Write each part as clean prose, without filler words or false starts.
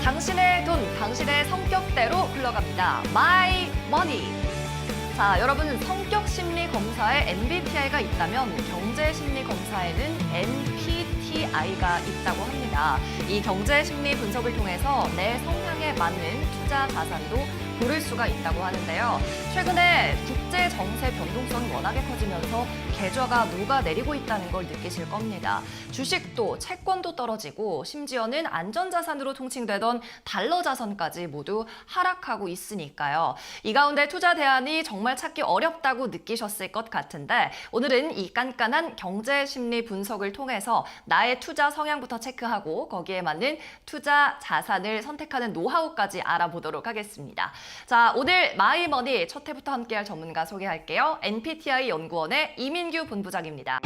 당신의 돈, 당신의 성격대로 흘러갑니다. 마이 머니. 자, 여러분 성격 심리 검사에 MBTI가 있다면 경제 심리 검사에는 NPTI가 있다고 합니다. 이 경제 심리 분석을 통해서 내 성향에 맞는 투자 자산도 고를 수가 있다고 하는데요. 최근에 국제 정세 변동성이 워낙에 커지면서 계좌가 녹아내리고 있다는 걸 느끼실 겁니다. 주식도 채권도 떨어지고 심지어는 안전자산으로 통칭되던 달러 자산까지 모두 하락하고 있으니까요. 이 가운데 투자 대안이 정말 찾기 어렵다고 느끼셨을 것 같은데 오늘은 이 깐깐한 경제 심리 분석을 통해서 나의 투자 성향부터 체크하고 거기에 맞는 투자 자산을 선택하는 노하우까지 알아보도록 하겠습니다. 자, 오늘 마이머니 첫 회부터 함께할 전문가 소개할게요. NPTI 연구원의 이민규 본부장입니다.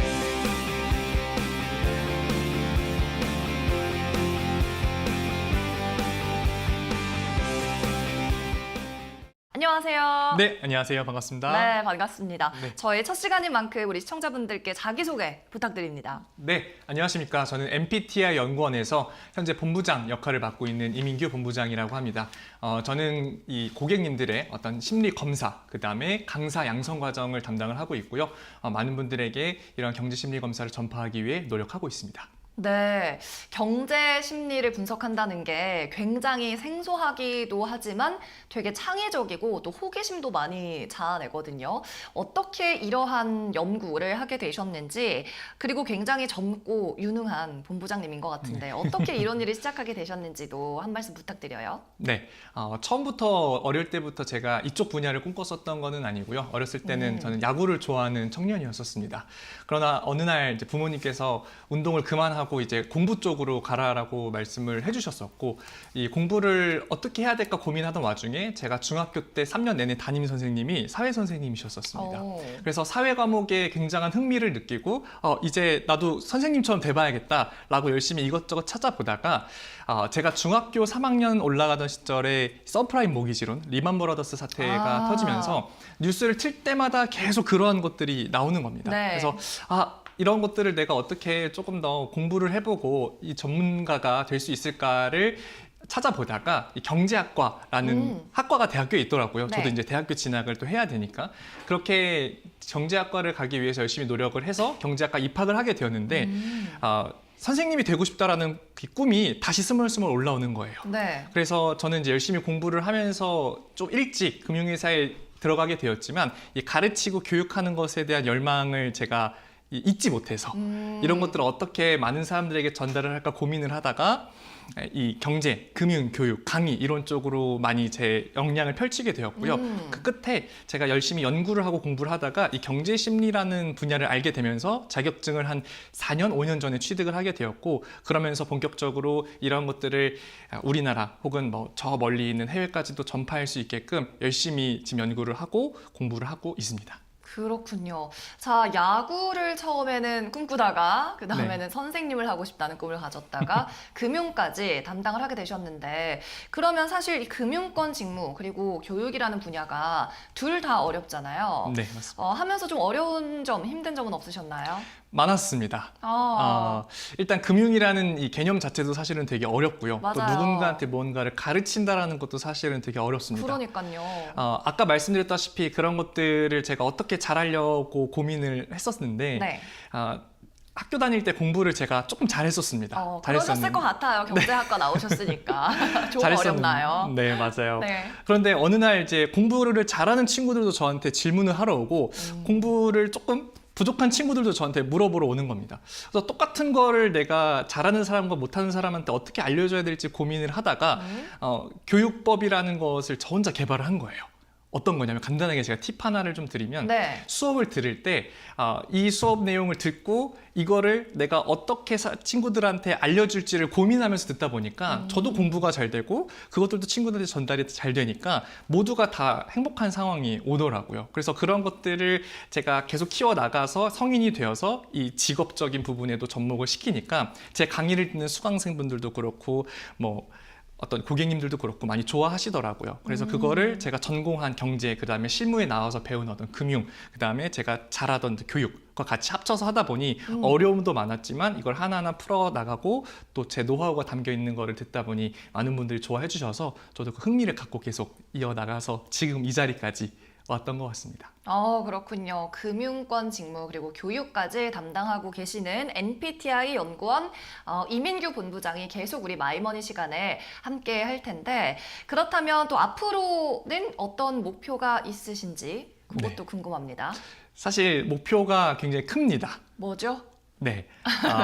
안녕하세요. 네, 안녕하세요. 반갑습니다. 네, 반갑습니다. 네. 저희 첫 시간인 만큼 우리 시청자분들께 자기소개 부탁드립니다. 네, 안녕하십니까. 저는 MBTI 연구원에서 현재 본부장 역할을 맡고 있는 이민규 본부장이라고 합니다. 저는 이 고객님들의 어떤 심리 검사, 그다음에 강사 양성 과정을 담당을 하고 있고요. 많은 분들에게 이런 경제 심리 검사를 전파하기 위해 노력하고 있습니다. 네, 경제 심리를 분석한다는 게 굉장히 생소하기도 하지만 되게 창의적이고 또 호기심도 많이 자아내거든요. 어떻게 이러한 연구를 하게 되셨는지, 그리고 굉장히 젊고 유능한 본부장님인 것 같은데 어떻게 이런 일을 시작하게 되셨는지도 한 말씀 부탁드려요. 네, 처음부터 어릴 때부터 제가 이쪽 분야를 꿈꿨었던 거는 아니고요. 어렸을 때는 저는 야구를 좋아하는 청년이었었습니다. 그러나 어느 날 이제 부모님께서 운동을 그만하고 이제 공부 쪽으로 가라라고 말씀을 해주셨었고, 이 공부를 어떻게 해야 될까 고민하던 와중에 제가 중학교 때 3년 내내 담임 선생님이 사회 선생님이셨었습니다. 그래서 사회 과목에 굉장한 흥미를 느끼고 이제 나도 선생님처럼 돼봐야겠다라고 열심히 이것저것 찾아보다가 제가 중학교 3학년 올라가던 시절에 서프라임 모기지론, 리만 브라더스 사태가 터지면서 뉴스를 틀 때마다 계속 그러한 것들이 나오는 겁니다. 네. 그래서 이런 것들을 내가 어떻게 조금 더 공부를 해보고 이 전문가가 될 수 있을까를 찾아보다가 이 경제학과라는 학과가 대학교에 있더라고요. 네. 저도 이제 대학교 진학을 또 해야 되니까 그렇게 경제학과를 가기 위해서 열심히 노력을 해서 경제학과 입학을 하게 되었는데 선생님이 되고 싶다라는 그 꿈이 다시 스멀스멀 올라오는 거예요. 네. 그래서 저는 이제 열심히 공부를 하면서 좀 일찍 금융회사에 들어가게 되었지만 이 가르치고 교육하는 것에 대한 열망을 제가 잊지 못해서 이런 것들을 어떻게 많은 사람들에게 전달을 할까 고민을 하다가 이 경제, 금융, 교육, 강의 이런 쪽으로 많이 제 역량을 펼치게 되었고요. 그 끝에 제가 열심히 연구를 하고 공부를 하다가 이 경제 심리라는 분야를 알게 되면서 자격증을 한 4년, 5년 전에 취득을 하게 되었고, 그러면서 본격적으로 이런 것들을 우리나라 혹은 뭐 저 멀리 있는 해외까지도 전파할 수 있게끔 열심히 지금 연구를 하고 공부를 하고 있습니다. 그렇군요. 자, 야구를 처음에는 꿈꾸다가 그 다음에는 선생님을 하고 싶다는 꿈을 가졌다가 금융까지 담당을 하게 되셨는데, 그러면 사실 이 금융권 직무 그리고 교육이라는 분야가 둘 다 어렵잖아요. 네, 맞습니다. 하면서 좀 어려운 점, 힘든 점은 없으셨나요? 많았습니다. 일단 금융이라는 이 개념 자체도 사실은 되게 어렵고요. 또 맞아요. 누군가한테 뭔가를 가르친다라는 것도 사실은 되게 어렵습니다. 그러니까요. 아까 말씀드렸다시피 그런 것들을 제가 어떻게 잘하려고 고민을 했었는데 네. 학교 다닐 때 공부를 제가 조금 잘했었습니다. 그러셨을 것 같아요. 경제학과 나오셨으니까. 좀 잘했었는데. 어렵나요? 네, 맞아요. 네. 그런데 어느 날 이제 공부를 잘하는 친구들도 저한테 질문을 하러 오고 공부를 조금 부족한 친구들도 저한테 물어보러 오는 겁니다. 그래서 똑같은 거를 내가 잘하는 사람과 못하는 사람한테 어떻게 알려줘야 될지 고민을 하다가 교육법이라는 것을 저 혼자 개발을 한 거예요. 어떤 거냐면 간단하게 제가 팁 하나를 좀 드리면 네. 수업을 들을 때 이 수업 내용을 듣고 이거를 내가 어떻게 친구들한테 알려줄지를 고민하면서 듣다 보니까 저도 공부가 잘 되고 그것들도 친구들한테 전달이 잘 되니까 모두가 다 행복한 상황이 오더라고요. 그래서 그런 것들을 제가 계속 키워나가서 성인이 되어서 이 직업적인 부분에도 접목을 시키니까 제 강의를 듣는 수강생분들도 그렇고 뭐 어떤 고객님들도 그렇고 많이 좋아하시더라고요. 그래서 그거를 제가 전공한 경제, 그다음에 실무에 나와서 배운 어떤 금융, 그다음에 제가 잘하던 교육과 같이 합쳐서 하다 보니 어려움도 많았지만 이걸 하나하나 풀어 나가고 또 제 노하우가 담겨 있는 거를 듣다 보니 많은 분들이 좋아해 주셔서 저도 그 흥미를 갖고 계속 이어나가서 지금 이 자리까지 왔던 것 같습니다. 그렇군요. 금융권 직무 그리고 교육까지 담당하고 계시는 NPTI 연구원 이민규 본부장이 계속 우리 마이머니 시간에 함께 할 텐데 그렇다면 또 앞으로는 어떤 목표가 있으신지 그것도 궁금합니다. 사실 목표가 굉장히 큽니다. 뭐죠? 네.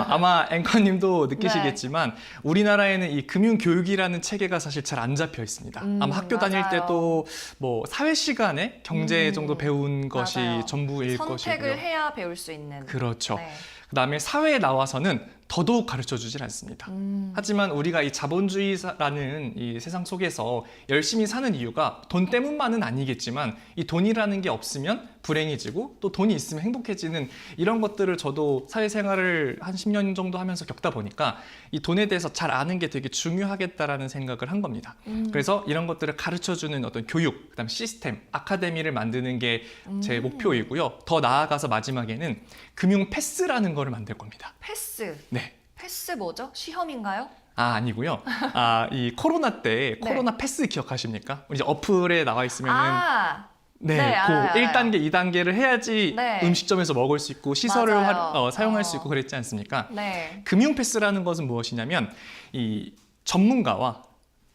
아마 앵커님도 느끼시겠지만 우리나라에는 이 금융교육이라는 체계가 사실 잘 안 잡혀 있습니다. 아마 학교 다닐 맞아요. 때도 뭐 사회 시간에 경제 정도 배운 것이 맞아요. 전부일 것이고요. 선택을 해야 배울 수 있는. 그렇죠. 네. 그다음에 사회에 나와서는 더더욱 가르쳐 주질 않습니다. 하지만 우리가 이 자본주의라는 이 세상 속에서 열심히 사는 이유가 돈 때문만은 아니겠지만 이 돈이라는 게 없으면 불행해지고 또 돈이 있으면 행복해지는 이런 것들을 저도 사회생활을 한 10년 정도 하면서 겪다 보니까 이 돈에 대해서 잘 아는 게 되게 중요하겠다라는 생각을 한 겁니다. 그래서 이런 것들을 가르쳐주는 어떤 교육, 그다음 시스템, 아카데미를 만드는 게 제 목표이고요. 더 나아가서 마지막에는 금융 패스라는 거를 만들 겁니다. 패스. 네. 패스 뭐죠? 시험인가요? 아니고요. 이 코로나 때 코로나 패스 기억하십니까? 이제 어플에 나와 있으면은 네, 네, 그 알아요. 1단계, 2단계를 해야지 네. 음식점에서 먹을 수 있고 시설을 맞아요. 사용할 수 있고 그랬지 않습니까? 네. 금융 패스라는 것은 무엇이냐면 이 전문가와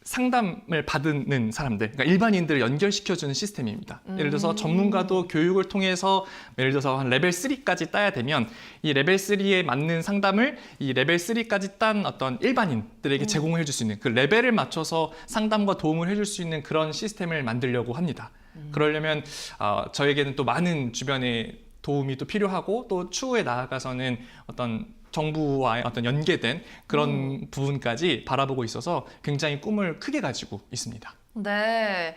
상담을 받는 사람들, 그러니까 일반인들을 연결시켜주는 시스템입니다. 예를 들어서 전문가도 교육을 통해서 예를 들어서 한 레벨 3까지 따야 되면 이 레벨 3에 맞는 상담을 이 레벨 3까지 딴 어떤 일반인들에게 제공해 줄 수 있는 그 레벨을 맞춰서 상담과 도움을 해줄 수 있는 그런 시스템을 만들려고 합니다. 그러려면 저에게는 또 많은 주변의 도움이 또 필요하고 또 추후에 나아가서는 어떤 정부와의 어떤 연계된 그런 부분까지 바라보고 있어서 굉장히 꿈을 크게 가지고 있습니다. 네,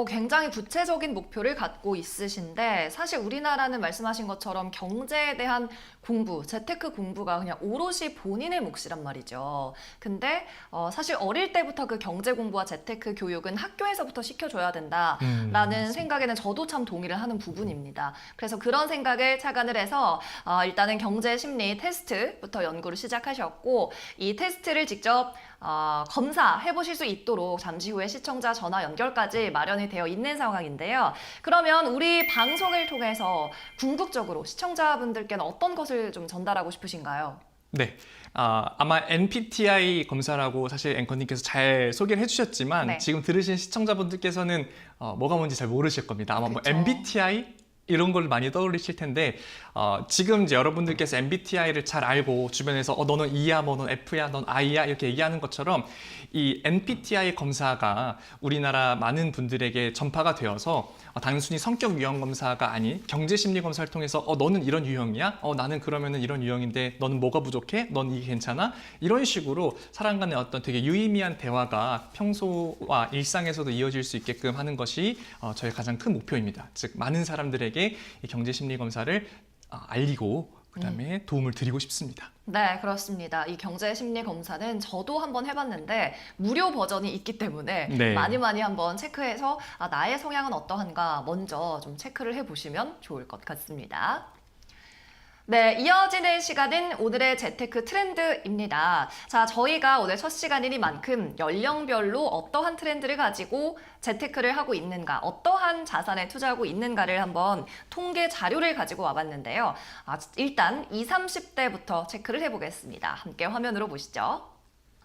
굉장히 구체적인 목표를 갖고 있으신데 사실 우리나라는 말씀하신 것처럼 경제에 대한 공부, 재테크 공부가 그냥 오롯이 본인의 몫이란 말이죠. 근데 사실 어릴 때부터 그 경제 공부와 재테크 교육은 학교에서부터 시켜줘야 된다라는 생각에는 저도 참 동의를 하는 부분입니다. 그래서 그런 생각을 착안을 해서 일단은 경제 심리 테스트부터 연구를 시작하셨고 이 테스트를 직접 검사해 보실 수 있도록 잠시 후에 시청자 전화 연결까지 마련이 되어 있는 상황인데요. 그러면 우리 방송을 통해서 궁극적으로 시청자분들께는 어떤 것을 좀 전달하고 싶으신가요? 네. 아마 NPTI 검사라고 사실 앵커님께서 잘 소개를 해주셨지만 네. 지금 들으신 시청자분들께서는 뭐가 뭔지 잘 모르실 겁니다. 아마 뭐 그쵸. MBTI 이런 걸 많이 떠올리실 텐데 지금 이제 여러분들께서 MBTI를 잘 알고 주변에서 너는 E야, 뭐 넌 F야, 넌 I야 이렇게 얘기하는 것처럼 이 NPTI 검사가 우리나라 많은 분들에게 전파가 되어서 단순히 성격 유형 검사가 아닌 경제 심리 검사를 통해서 너는 이런 유형이야? 나는 그러면은 이런 유형인데 너는 뭐가 부족해? 넌 이게 괜찮아? 이런 식으로 사람 간의 어떤 되게 유의미한 대화가 평소와 일상에서도 이어질 수 있게끔 하는 것이 저의 가장 큰 목표입니다. 즉 많은 사람들에게 이 경제 심리 검사를 알리고 그다음에 도움을 드리고 싶습니다. 네, 그렇습니다. 이 경제 심리 검사는 저도 한번 해봤는데 무료 버전이 있기 때문에 네. 많이 한번 체크해서 나의 성향은 어떠한가 먼저 좀 체크를 해보시면 좋을 것 같습니다. 네, 이어지는 시간은 오늘의 재테크 트렌드입니다. 자, 저희가 오늘 첫 시간이니만큼 연령별로 어떠한 트렌드를 가지고 재테크를 하고 있는가, 어떠한 자산에 투자하고 있는가를 한번 통계 자료를 가지고 와봤는데요. 일단 20, 30대부터 체크를 해보겠습니다. 함께 화면으로 보시죠.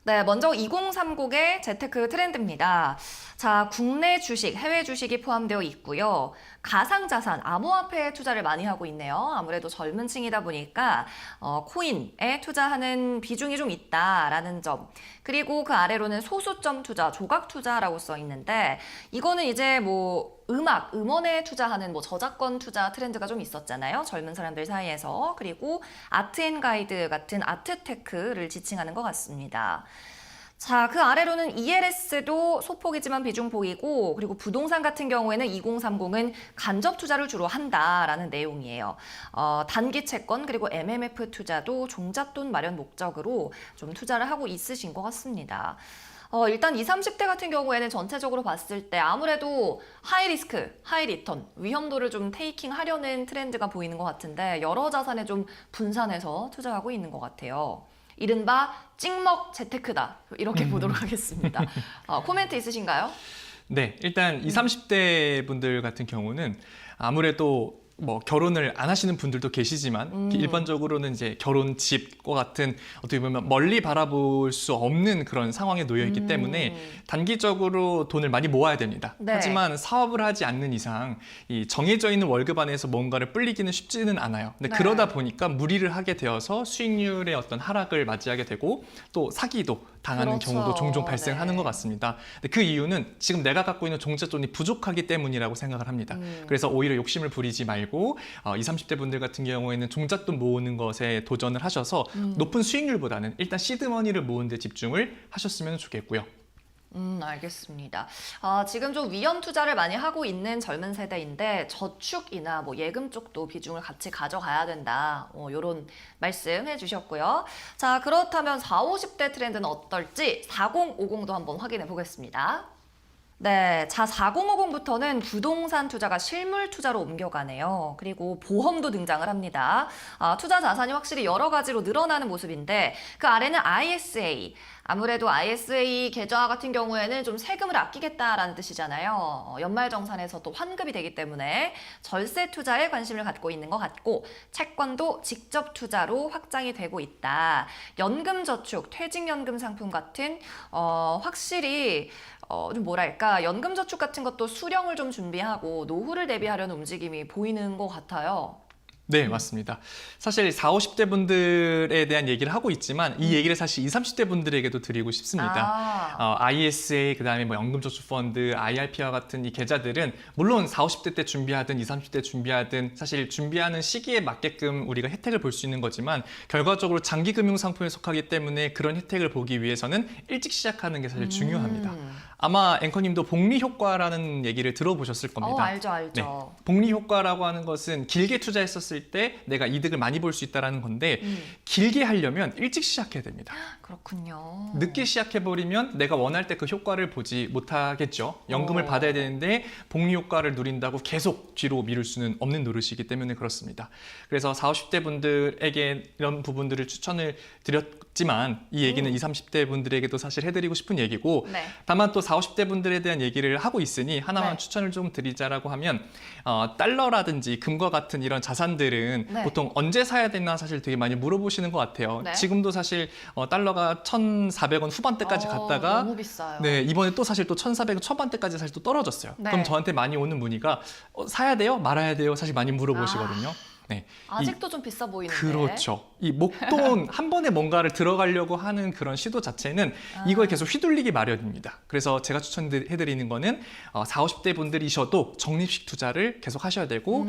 네, 먼저 2030의 재테크 트렌드입니다. 자, 국내 주식, 해외 주식이 포함되어 있고요. 가상자산, 암호화폐에 투자를 많이 하고 있네요. 아무래도 젊은 층이다 보니까 코인에 투자하는 비중이 좀 있다라는 점. 그리고 그 아래로는 소수점 투자, 조각 투자라고 써 있는데 이거는 이제 뭐 음원에 투자하는 뭐 저작권 투자 트렌드가 좀 있었잖아요. 젊은 사람들 사이에서. 그리고 아트앤가이드 같은 아트테크를 지칭하는 것 같습니다. 자, 그 아래로는 ELS도 소폭이지만 비중 보이고 그리고 부동산 같은 경우에는 2030은 간접 투자를 주로 한다라는 내용이에요. 단기 채권 그리고 MMF 투자도 종잣돈 마련 목적으로 좀 투자를 하고 있으신 것 같습니다. 일단 20, 30대 같은 경우에는 전체적으로 봤을 때 아무래도 하이 리스크, 하이 리턴, 위험도를 좀 테이킹 하려는 트렌드가 보이는 것 같은데 여러 자산에 좀 분산해서 투자하고 있는 것 같아요. 이른바 찍먹 재테크다. 이렇게 보도록 하겠습니다. 코멘트 있으신가요? 네, 일단 20, 30대 분들 같은 경우는 아무래도 뭐 결혼을 안 하시는 분들도 계시지만 일반적으로는 이제 결혼, 집과 같은 어떻게 보면 멀리 바라볼 수 없는 그런 상황에 놓여 있기 때문에 단기적으로 돈을 많이 모아야 됩니다. 네. 하지만 사업을 하지 않는 이상 이 정해져 있는 월급 안에서 뭔가를 불리기는 쉽지는 않아요. 근데 네. 그러다 보니까 무리를 하게 되어서 수익률의 어떤 하락을 맞이하게 되고 또 사기도 당하는 그렇죠. 경우도 종종 발생하는 네. 것 같습니다. 근데 그 이유는 지금 내가 갖고 있는 종잣돈이 부족하기 때문이라고 생각을 합니다. 그래서 오히려 욕심을 부리지 말고 20, 30대 분들 같은 경우에는 종잣돈 모으는 것에 도전을 하셔서 높은 수익률보다는 일단 시드머니를 모으는 데 집중을 하셨으면 좋겠고요. 알겠습니다. 지금 좀 위험 투자를 많이 하고 있는 젊은 세대인데 저축이나 뭐 예금 쪽도 비중을 같이 가져가야 된다. 이런 말씀 해주셨고요. 자, 그렇다면 40, 50대 트렌드는 어떨지 4050도 한번 확인해 보겠습니다. 네, 자 4050부터는 부동산 투자가 실물 투자로 옮겨가네요. 그리고 보험도 등장을 합니다. 투자 자산이 확실히 여러 가지로 늘어나는 모습인데 그 아래는 ISA. 아무래도 ISA 계좌 같은 경우에는 좀 세금을 아끼겠다라는 뜻이잖아요. 연말정산에서 또 환급이 되기 때문에 절세 투자에 관심을 갖고 있는 것 같고 채권도 직접 투자로 확장이 되고 있다. 연금저축, 퇴직연금 상품 같은 확실히 좀 뭐랄까 연금저축 같은 것도 수령을 좀 준비하고 노후를 대비하려는 움직임이 보이는 것 같아요. 네, 맞습니다. 사실 40, 50대 분들에 대한 얘기를 하고 있지만 이 얘기를 사실 20, 30대 분들에게도 드리고 싶습니다. ISA, 그다음에 뭐 연금저축펀드, IRP와 같은 이 계좌들은 물론 40, 50대 때 준비하든 20, 30대 준비하든 사실 준비하는 시기에 맞게끔 우리가 혜택을 볼 수 있는 거지만 결과적으로 장기금융 상품에 속하기 때문에 그런 혜택을 보기 위해서는 일찍 시작하는 게 사실 중요합니다. 아마 앵커님도 복리 효과라는 얘기를 들어보셨을 겁니다. 알죠. 네, 복리 효과라고 하는 것은 길게 투자했었을 때 내가 이득을 많이 볼 수 있다는 건데 길게 하려면 일찍 시작해야 됩니다. 그렇군요. 늦게 시작해버리면 내가 원할 때 그 효과를 보지 못하겠죠. 연금을 받아야 되는데 복리 효과를 누린다고 계속 뒤로 미룰 수는 없는 노릇이기 때문에 그렇습니다. 그래서 40, 50대 분들에게 이런 부분들을 추천을 드렸지만 이 얘기는 20, 30대 분들에게도 사실 해드리고 싶은 얘기고 네. 다만 또 40, 50대 분들에 대한 얘기를 하고 있으니 하나만 네. 추천을 좀 드리자라고 하면 달러라든지 금과 같은 이런 자산들은 네. 보통 언제 사야 되나 사실 되게 많이 물어보시는 것 같아요. 네. 지금도 사실 달러가 1,400원 후반대까지 갔다가 너무 비싸요. 네, 이번에 또 사실 또 1,400원 초반대까지 사실 또 떨어졌어요. 네. 그럼 저한테 많이 오는 문의가 사야 돼요? 말아야 돼요? 사실 많이 물어보시거든요. 네. 아직도 좀 비싸 보이는데. 그렇죠. 이 목돈 한 번에 뭔가를 들어가려고 하는 그런 시도 자체는 이걸 계속 휘둘리기 마련입니다. 그래서 제가 추천해드리는 거는 40, 50대 분들이셔도 적립식 투자를 계속 하셔야 되고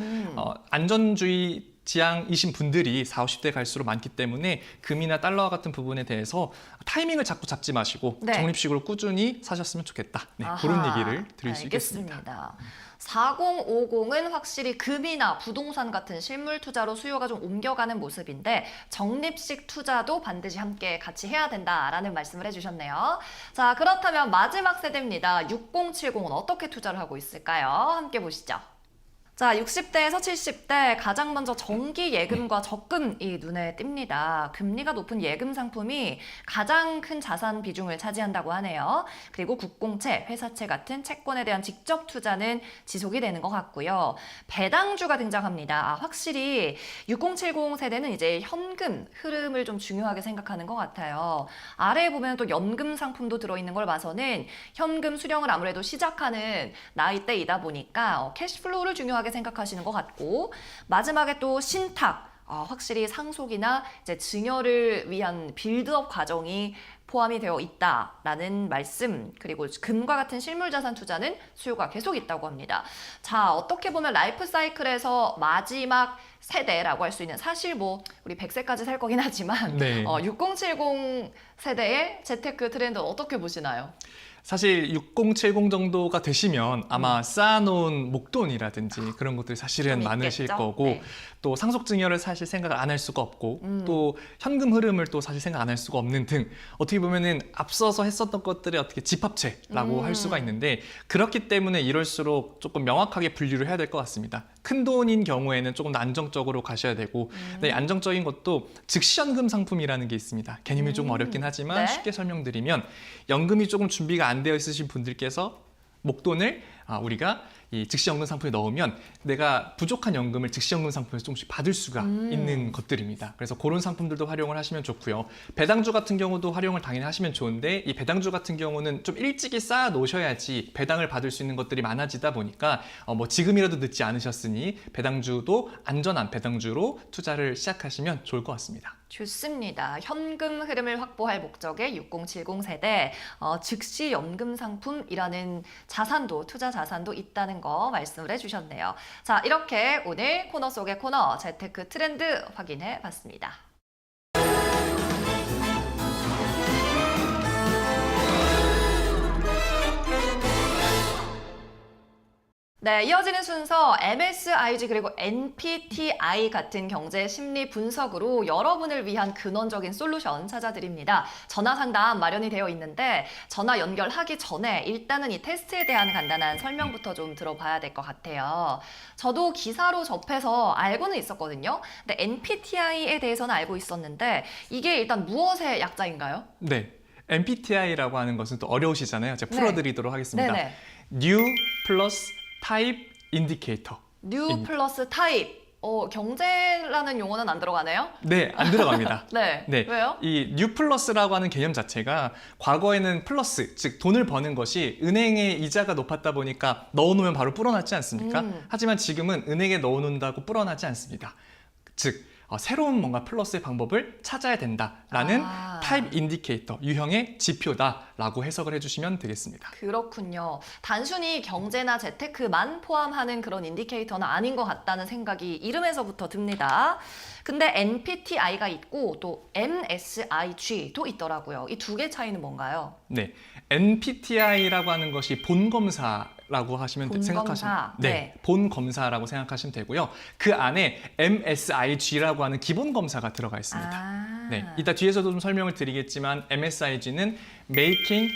안전주의 지향이신 분들이 40, 50대 갈수록 많기 때문에 금이나 달러와 같은 부분에 대해서 타이밍을 자꾸 잡지 마시고 네. 적립식으로 꾸준히 사셨으면 좋겠다. 네, 그런 얘기를 드릴 수 있겠습니다. 알겠습니다. 4050은 확실히 금이나 부동산 같은 실물 투자로 수요가 좀 옮겨가는 모습인데 적립식 투자도 반드시 함께 같이 해야 된다라는 말씀을 해주셨네요. 자, 그렇다면 마지막 세대입니다. 6070은 어떻게 투자를 하고 있을까요? 함께 보시죠. 자, 60대에서 70대 가장 먼저 정기 예금과 적금이 눈에 띕니다. 금리가 높은 예금 상품이 가장 큰 자산 비중을 차지한다고 하네요. 그리고 국공채, 회사채 같은 채권에 대한 직접 투자는 지속이 되는 것 같고요. 배당주가 등장합니다. 확실히 6070 세대는 이제 현금 흐름을 좀 중요하게 생각하는 것 같아요. 아래에 보면 또 연금 상품도 들어있는 걸 봐서는 현금 수령을 아무래도 시작하는 나이대이다 보니까 캐시플로우를 중요하게 생각하시는 것 같고 마지막에 또 신탁 확실히 상속이나 이제 증여를 위한 빌드업 과정이 포함이 되어 있다라는 말씀 그리고 금과 같은 실물 자산 투자는 수요가 계속 있다고 합니다. 자, 어떻게 보면 라이프 사이클에서 마지막 세대라고 할 수 있는 사실 뭐 우리 100세까지 살 거긴 하지만 네. 6070 세대의 재테크 트렌드 어떻게 보시나요? 사실 6070 정도가 되시면 아마 쌓아놓은 목돈이라든지 그런 것들이 사실은 좀 많으실 있겠죠? 거고 네. 또 상속증여를 사실 생각을 안 할 수가 없고 또 현금 흐름을 또 사실 생각 안 할 수가 없는 등 어떻게 보면은 앞서서 했었던 것들의 어떻게 집합체라고 할 수가 있는데 그렇기 때문에 이럴수록 조금 명확하게 분류를 해야 될 것 같습니다. 큰 돈인 경우에는 조금 더 안정적으로 가셔야 되고 네, 안정적인 것도 즉시연금 상품이라는 게 있습니다. 개념이 조금 어렵긴 하지만 네. 쉽게 설명드리면 연금이 조금 준비가 안 되어 있으신 분들께서 목돈을 우리가 이 즉시연금 상품에 넣으면 내가 부족한 연금을 즉시연금 상품에서 조금씩 받을 수가 있는 것들입니다. 그래서 그런 상품들도 활용을 하시면 좋고요. 배당주 같은 경우도 활용을 당연히 하시면 좋은데 이 배당주 같은 경우는 좀 일찍이 쌓아 놓으셔야지 배당을 받을 수 있는 것들이 많아지다 보니까 뭐 지금이라도 늦지 않으셨으니 배당주도 안전한 배당주로 투자를 시작하시면 좋을 것 같습니다. 좋습니다. 현금 흐름을 확보할 목적의 6070 세대 즉시 연금 상품이라는 자산도 투자 자산도 있다는 거 말씀을 해주셨네요. 자, 이렇게 오늘 코너 속의 코너 재테크 트렌드 확인해 봤습니다. 네, 이어지는 순서 MSIG 그리고 NPTI 같은 경제 심리 분석으로 여러분을 위한 근원적인 솔루션 찾아드립니다. 전화 상담 마련이 되어 있는데 전화 연결하기 전에 일단은 이 테스트에 대한 간단한 설명부터 좀 들어봐야 될 것 같아요. 저도 기사로 접해서 알고는 있었거든요. 근데 NPTI에 대해서는 알고 있었는데 이게 일단 무엇의 약자인가요? 네, MBTI라고 하는 것은 또 어려우시잖아요. 제가 풀어드리도록 하겠습니다. 네네. New 플러스 타입 인디케이터. 뉴 플러스 타입. 경제라는 용어는 안 들어가네요? 네, 안 들어갑니다. 네. 네. 왜요? 이 뉴 플러스라고 하는 개념 자체가 과거에는 플러스, 즉 돈을 버는 것이 은행의 이자가 높았다 보니까 넣어놓으면 바로 불어났지 않습니까? 하지만 지금은 은행에 넣어놓는다고 불어나지 않습니다. 즉 새로운 뭔가 플러스의 방법을 찾아야 된다라는 타입 인디케이터, 유형의 지표다라고 해석을 해주시면 되겠습니다. 그렇군요. 단순히 경제나 재테크만 포함하는 그런 인디케이터는 아닌 것 같다는 생각이 이름에서부터 듭니다. 근데 NPTI가 있고 또 MSIG도 있더라고요. 이 두 개 차이는 뭔가요? 네, NPTI라고 하는 것이 본 검사라고 하시면 본 생각하시면 검사. 네, 네. 본 검사라고 생각하시면 되고요. 그 안에 MSIG라고 하는 기본 검사가 들어가 있습니다. 네, 이따 뒤에서도 좀 설명을 드리겠지만 MSIG는 Making,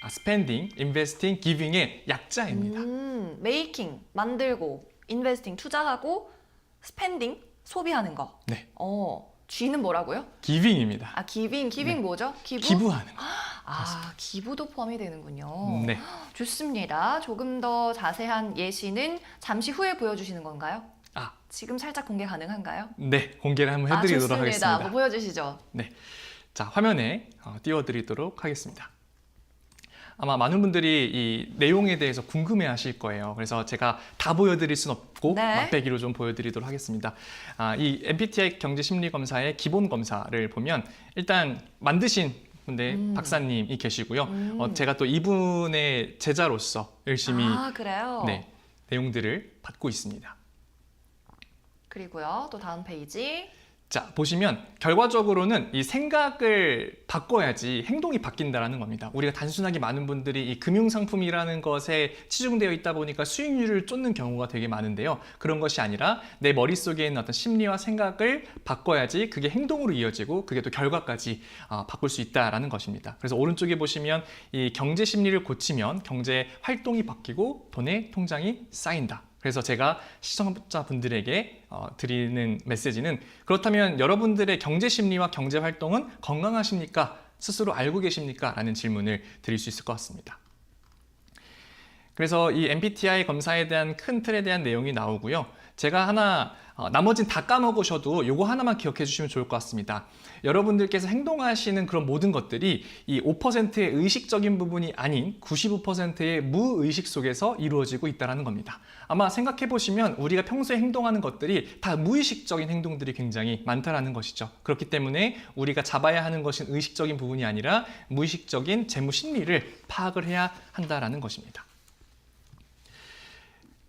Spending, Investing, Giving의 약자입니다. 메이킹, 만들고, 인베스팅, 투자하고, 스펜딩, 소비하는 거. 네, G는 뭐라고요? Giving입니다. 기빙 네. 뭐죠? 기부? 기부하는 거. 기부도 포함이 되는군요. 네. 좋습니다. 조금 더 자세한 예시는 잠시 후에 보여주시는 건가요? 지금 살짝 공개 가능한가요? 네, 공개를 한번 해드리도록 좋습니다. 하겠습니다. 뭐 보여주시죠. 네, 자 화면에 띄워드리도록 하겠습니다. 아마 많은 분들이 이 내용에 대해서 궁금해하실 거예요. 그래서 제가 다 보여드릴 순 없고 네. 맛배기로 좀 보여드리도록 하겠습니다. 이 MBTI 경제심리검사의 기본 검사를 보면 일단 만드신 분의 박사님이 계시고요. 제가 또 이분의 제자로서 열심히 그래요? 네, 내용들을 받고 있습니다. 그리고요, 또 다음 페이지. 자, 보시면 결과적으로는 이 생각을 바꿔야지 행동이 바뀐다는 겁니다. 우리가 단순하게 많은 분들이 이 금융상품이라는 것에 치중되어 있다 보니까 수익률을 쫓는 경우가 되게 많은데요. 그런 것이 아니라 내 머릿속에 있는 어떤 심리와 생각을 바꿔야지 그게 행동으로 이어지고 그게 또 결과까지 바꿀 수 있다는 것입니다. 그래서 오른쪽에 보시면 이 경제 심리를 고치면 경제 활동이 바뀌고 돈의 통장이 쌓인다. 그래서 제가 시청자분들에게 드리는 메시지는 그렇다면 여러분들의 경제 심리와 경제 활동은 건강하십니까? 스스로 알고 계십니까? 라는 질문을 드릴 수 있을 것 같습니다. 그래서 이 MBTI 검사에 대한 큰 틀에 대한 내용이 나오고요. 제가 하나 나머진 다 까먹으셔도 요거 하나만 기억해 주시면 좋을 것 같습니다. 여러분들께서 행동하시는 그런 모든 것들이 이 5%의 의식적인 부분이 아닌 95%의 무의식 속에서 이루어지고 있다는 겁니다. 아마 생각해 보시면 우리가 평소에 행동하는 것들이 다 무의식적인 행동들이 굉장히 많다라는 것이죠. 그렇기 때문에 우리가 잡아야 하는 것은 의식적인 부분이 아니라 무의식적인 재무 심리를 파악을 해야 한다라는 것입니다.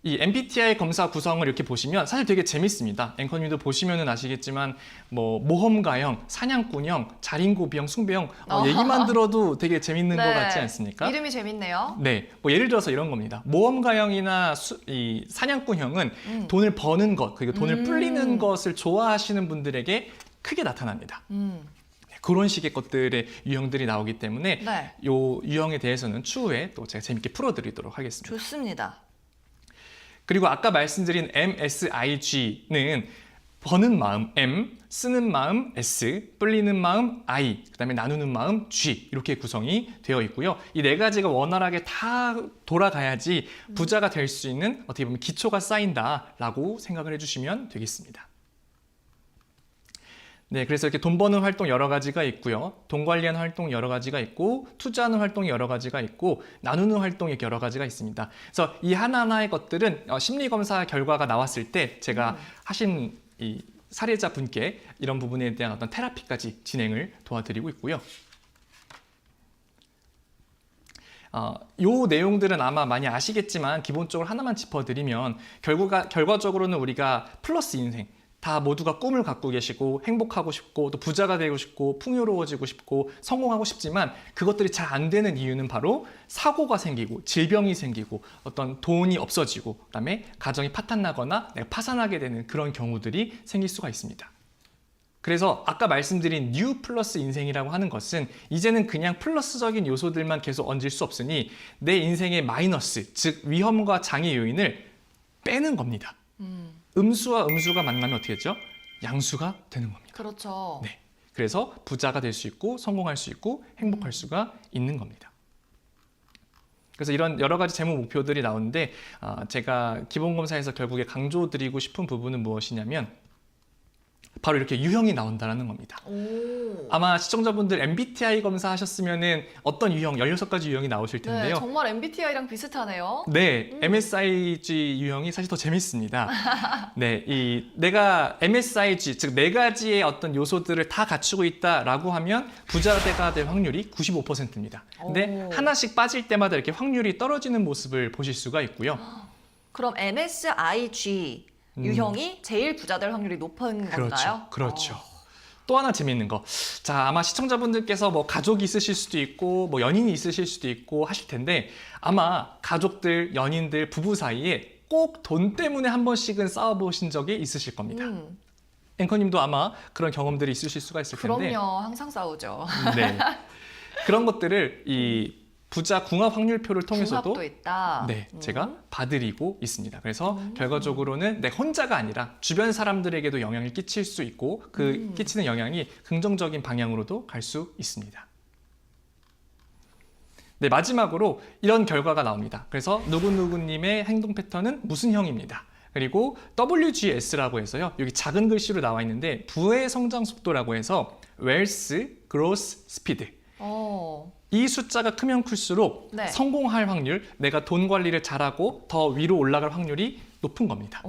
이 MBTI 검사 구성을 이렇게 보시면 사실 되게 재밌습니다. 앵커님도 보시면은 아시겠지만 뭐 모험가형, 사냥꾼형, 자린고비형, 숭배형 얘기만 들어도 되게 재밌는 것 같지 않습니까? 이름이 재밌네요. 네, 뭐 예를 들어서 이런 겁니다. 모험가형이나 이 사냥꾼형은 돈을 버는 것, 그리고 돈을 불리는 것을 좋아하시는 분들에게 크게 나타납니다. 네, 그런 식의 것들의 유형들이 나오기 때문에 네. 요 유형에 대해서는 추후에 또 제가 재밌게 풀어드리도록 하겠습니다. 좋습니다. 그리고 아까 말씀드린 MSIG는 버는 마음 M, 쓰는 마음 S, 불리는 마음 I, 그다음에 나누는 마음 G 이렇게 구성이 되어 있고요. 이 네 가지가 원활하게 다 돌아가야지 부자가 될 수 있는 어떻게 보면 기초가 쌓인다라고 생각을 해주시면 되겠습니다. 네, 그래서 이렇게 돈 버는 활동 여러 가지가 있고요. 돈 관리하는 활동 여러 가지가 있고, 투자하는 활동이 여러 가지가 있고, 나누는 활동이 여러 가지가 있습니다. 그래서 이 하나하나의 것들은 심리검사 결과가 나왔을 때 제가 하신 이 사례자 분께 이런 부분에 대한 어떤 테라피까지 진행을 도와드리고 있고요. 요 내용들은 아마 많이 아시겠지만 기본적으로 하나만 짚어드리면 결과적으로는 우리가 플러스 인생, 다 모두가 꿈을 갖고 계시고 행복하고 싶고 또 부자가 되고 싶고 풍요로워지고 싶고 성공하고 싶지만 그것들이 잘 안 되는 이유는 바로 사고가 생기고 질병이 생기고 어떤 돈이 없어지고 그다음에 가정이 파탄나거나 내가 파산하게 되는 그런 경우들이 생길 수가 있습니다. 그래서 아까 말씀드린 뉴 플러스 인생이라고 하는 것은 이제는 그냥 플러스적인 요소들만 계속 얹을 수 없으니 내 인생의 마이너스, 즉 위험과 장애 요인을 빼는 겁니다. 음수와 음수가 만나면 어떻게 되죠? 양수가 되는 겁니다. 그렇죠. 네, 그래서 부자가 될 수 있고 성공할 수 있고 행복할 수가 있는 겁니다. 그래서 이런 여러 가지 재무 목표들이 나오는데 제가 기본검사에서 결국에 강조드리고 싶은 부분은 무엇이냐면 바로 이렇게 유형이 나온다는 겁니다. 오. 아마 시청자분들 MBTI 검사하셨으면 어떤 유형, 16가지 유형이 나오실 텐데요. 네, 정말 MBTI랑 비슷하네요. 네, MSIG 유형이 사실 더 재밌습니다. 네, 내가 MSIG, 즉 4가지의 어떤 요소들을 다 갖추고 있다라고 하면 부자가 될 확률이 95%입니다. 근데 오. 하나씩 빠질 때마다 이렇게 확률이 떨어지는 모습을 보실 수가 있고요. 그럼 MSIG 유형이 제일 부자 될 확률이 높은 건가요? 그렇죠. 또 하나 재미있는 거. 자, 아마 시청자분들께서 뭐 가족이 있으실 수도 있고, 뭐 연인이 있으실 수도 있고 하실 텐데, 아마 가족들, 연인들, 부부 사이에 꼭 돈 때문에 한 번씩은 싸워보신 적이 있으실 겁니다. 앵커님도 아마 그런 경험들이 있으실 수가 있을 텐데. 그럼요. 항상 싸우죠. 네. 그런 것들을 이 부자 궁합 확률표를 통해서도 궁합도 있다. 네, 제가 봐드리고 있습니다. 그래서 결과적으로는 내 혼자가 아니라 주변 사람들에게도 영향을 끼칠 수 있고 그 끼치는 영향이 긍정적인 방향으로도 갈 수 있습니다. 네, 마지막으로 이런 결과가 나옵니다. 그래서 누구누구님의 행동 패턴은 무슨 형입니다. 그리고 WGS라고 해서요. 여기 작은 글씨로 나와 있는데 부의 성장 속도라고 해서 Wealth Growth Speed. 이 숫자가 크면 클수록 네. 성공할 확률, 내가 돈 관리를 잘하고 더 위로 올라갈 확률이 높은 겁니다.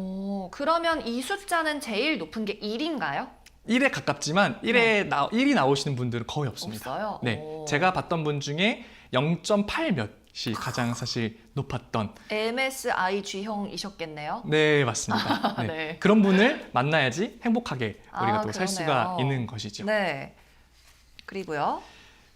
그러면 이 숫자는 제일 높은 게 1인가요? 1에 가깝지만 1이 나오시는 분들은 거의 없습니다. 없어요? 네, 제가 봤던 분 중에 0.8 몇이 가장 사실 높았던 MSIG형이셨겠네요? 네, 맞습니다. 네. 네. 그런 분을 만나야지 행복하게 우리가 또 살 수가 그러네요. 있는 것이죠. 네. 그리고요.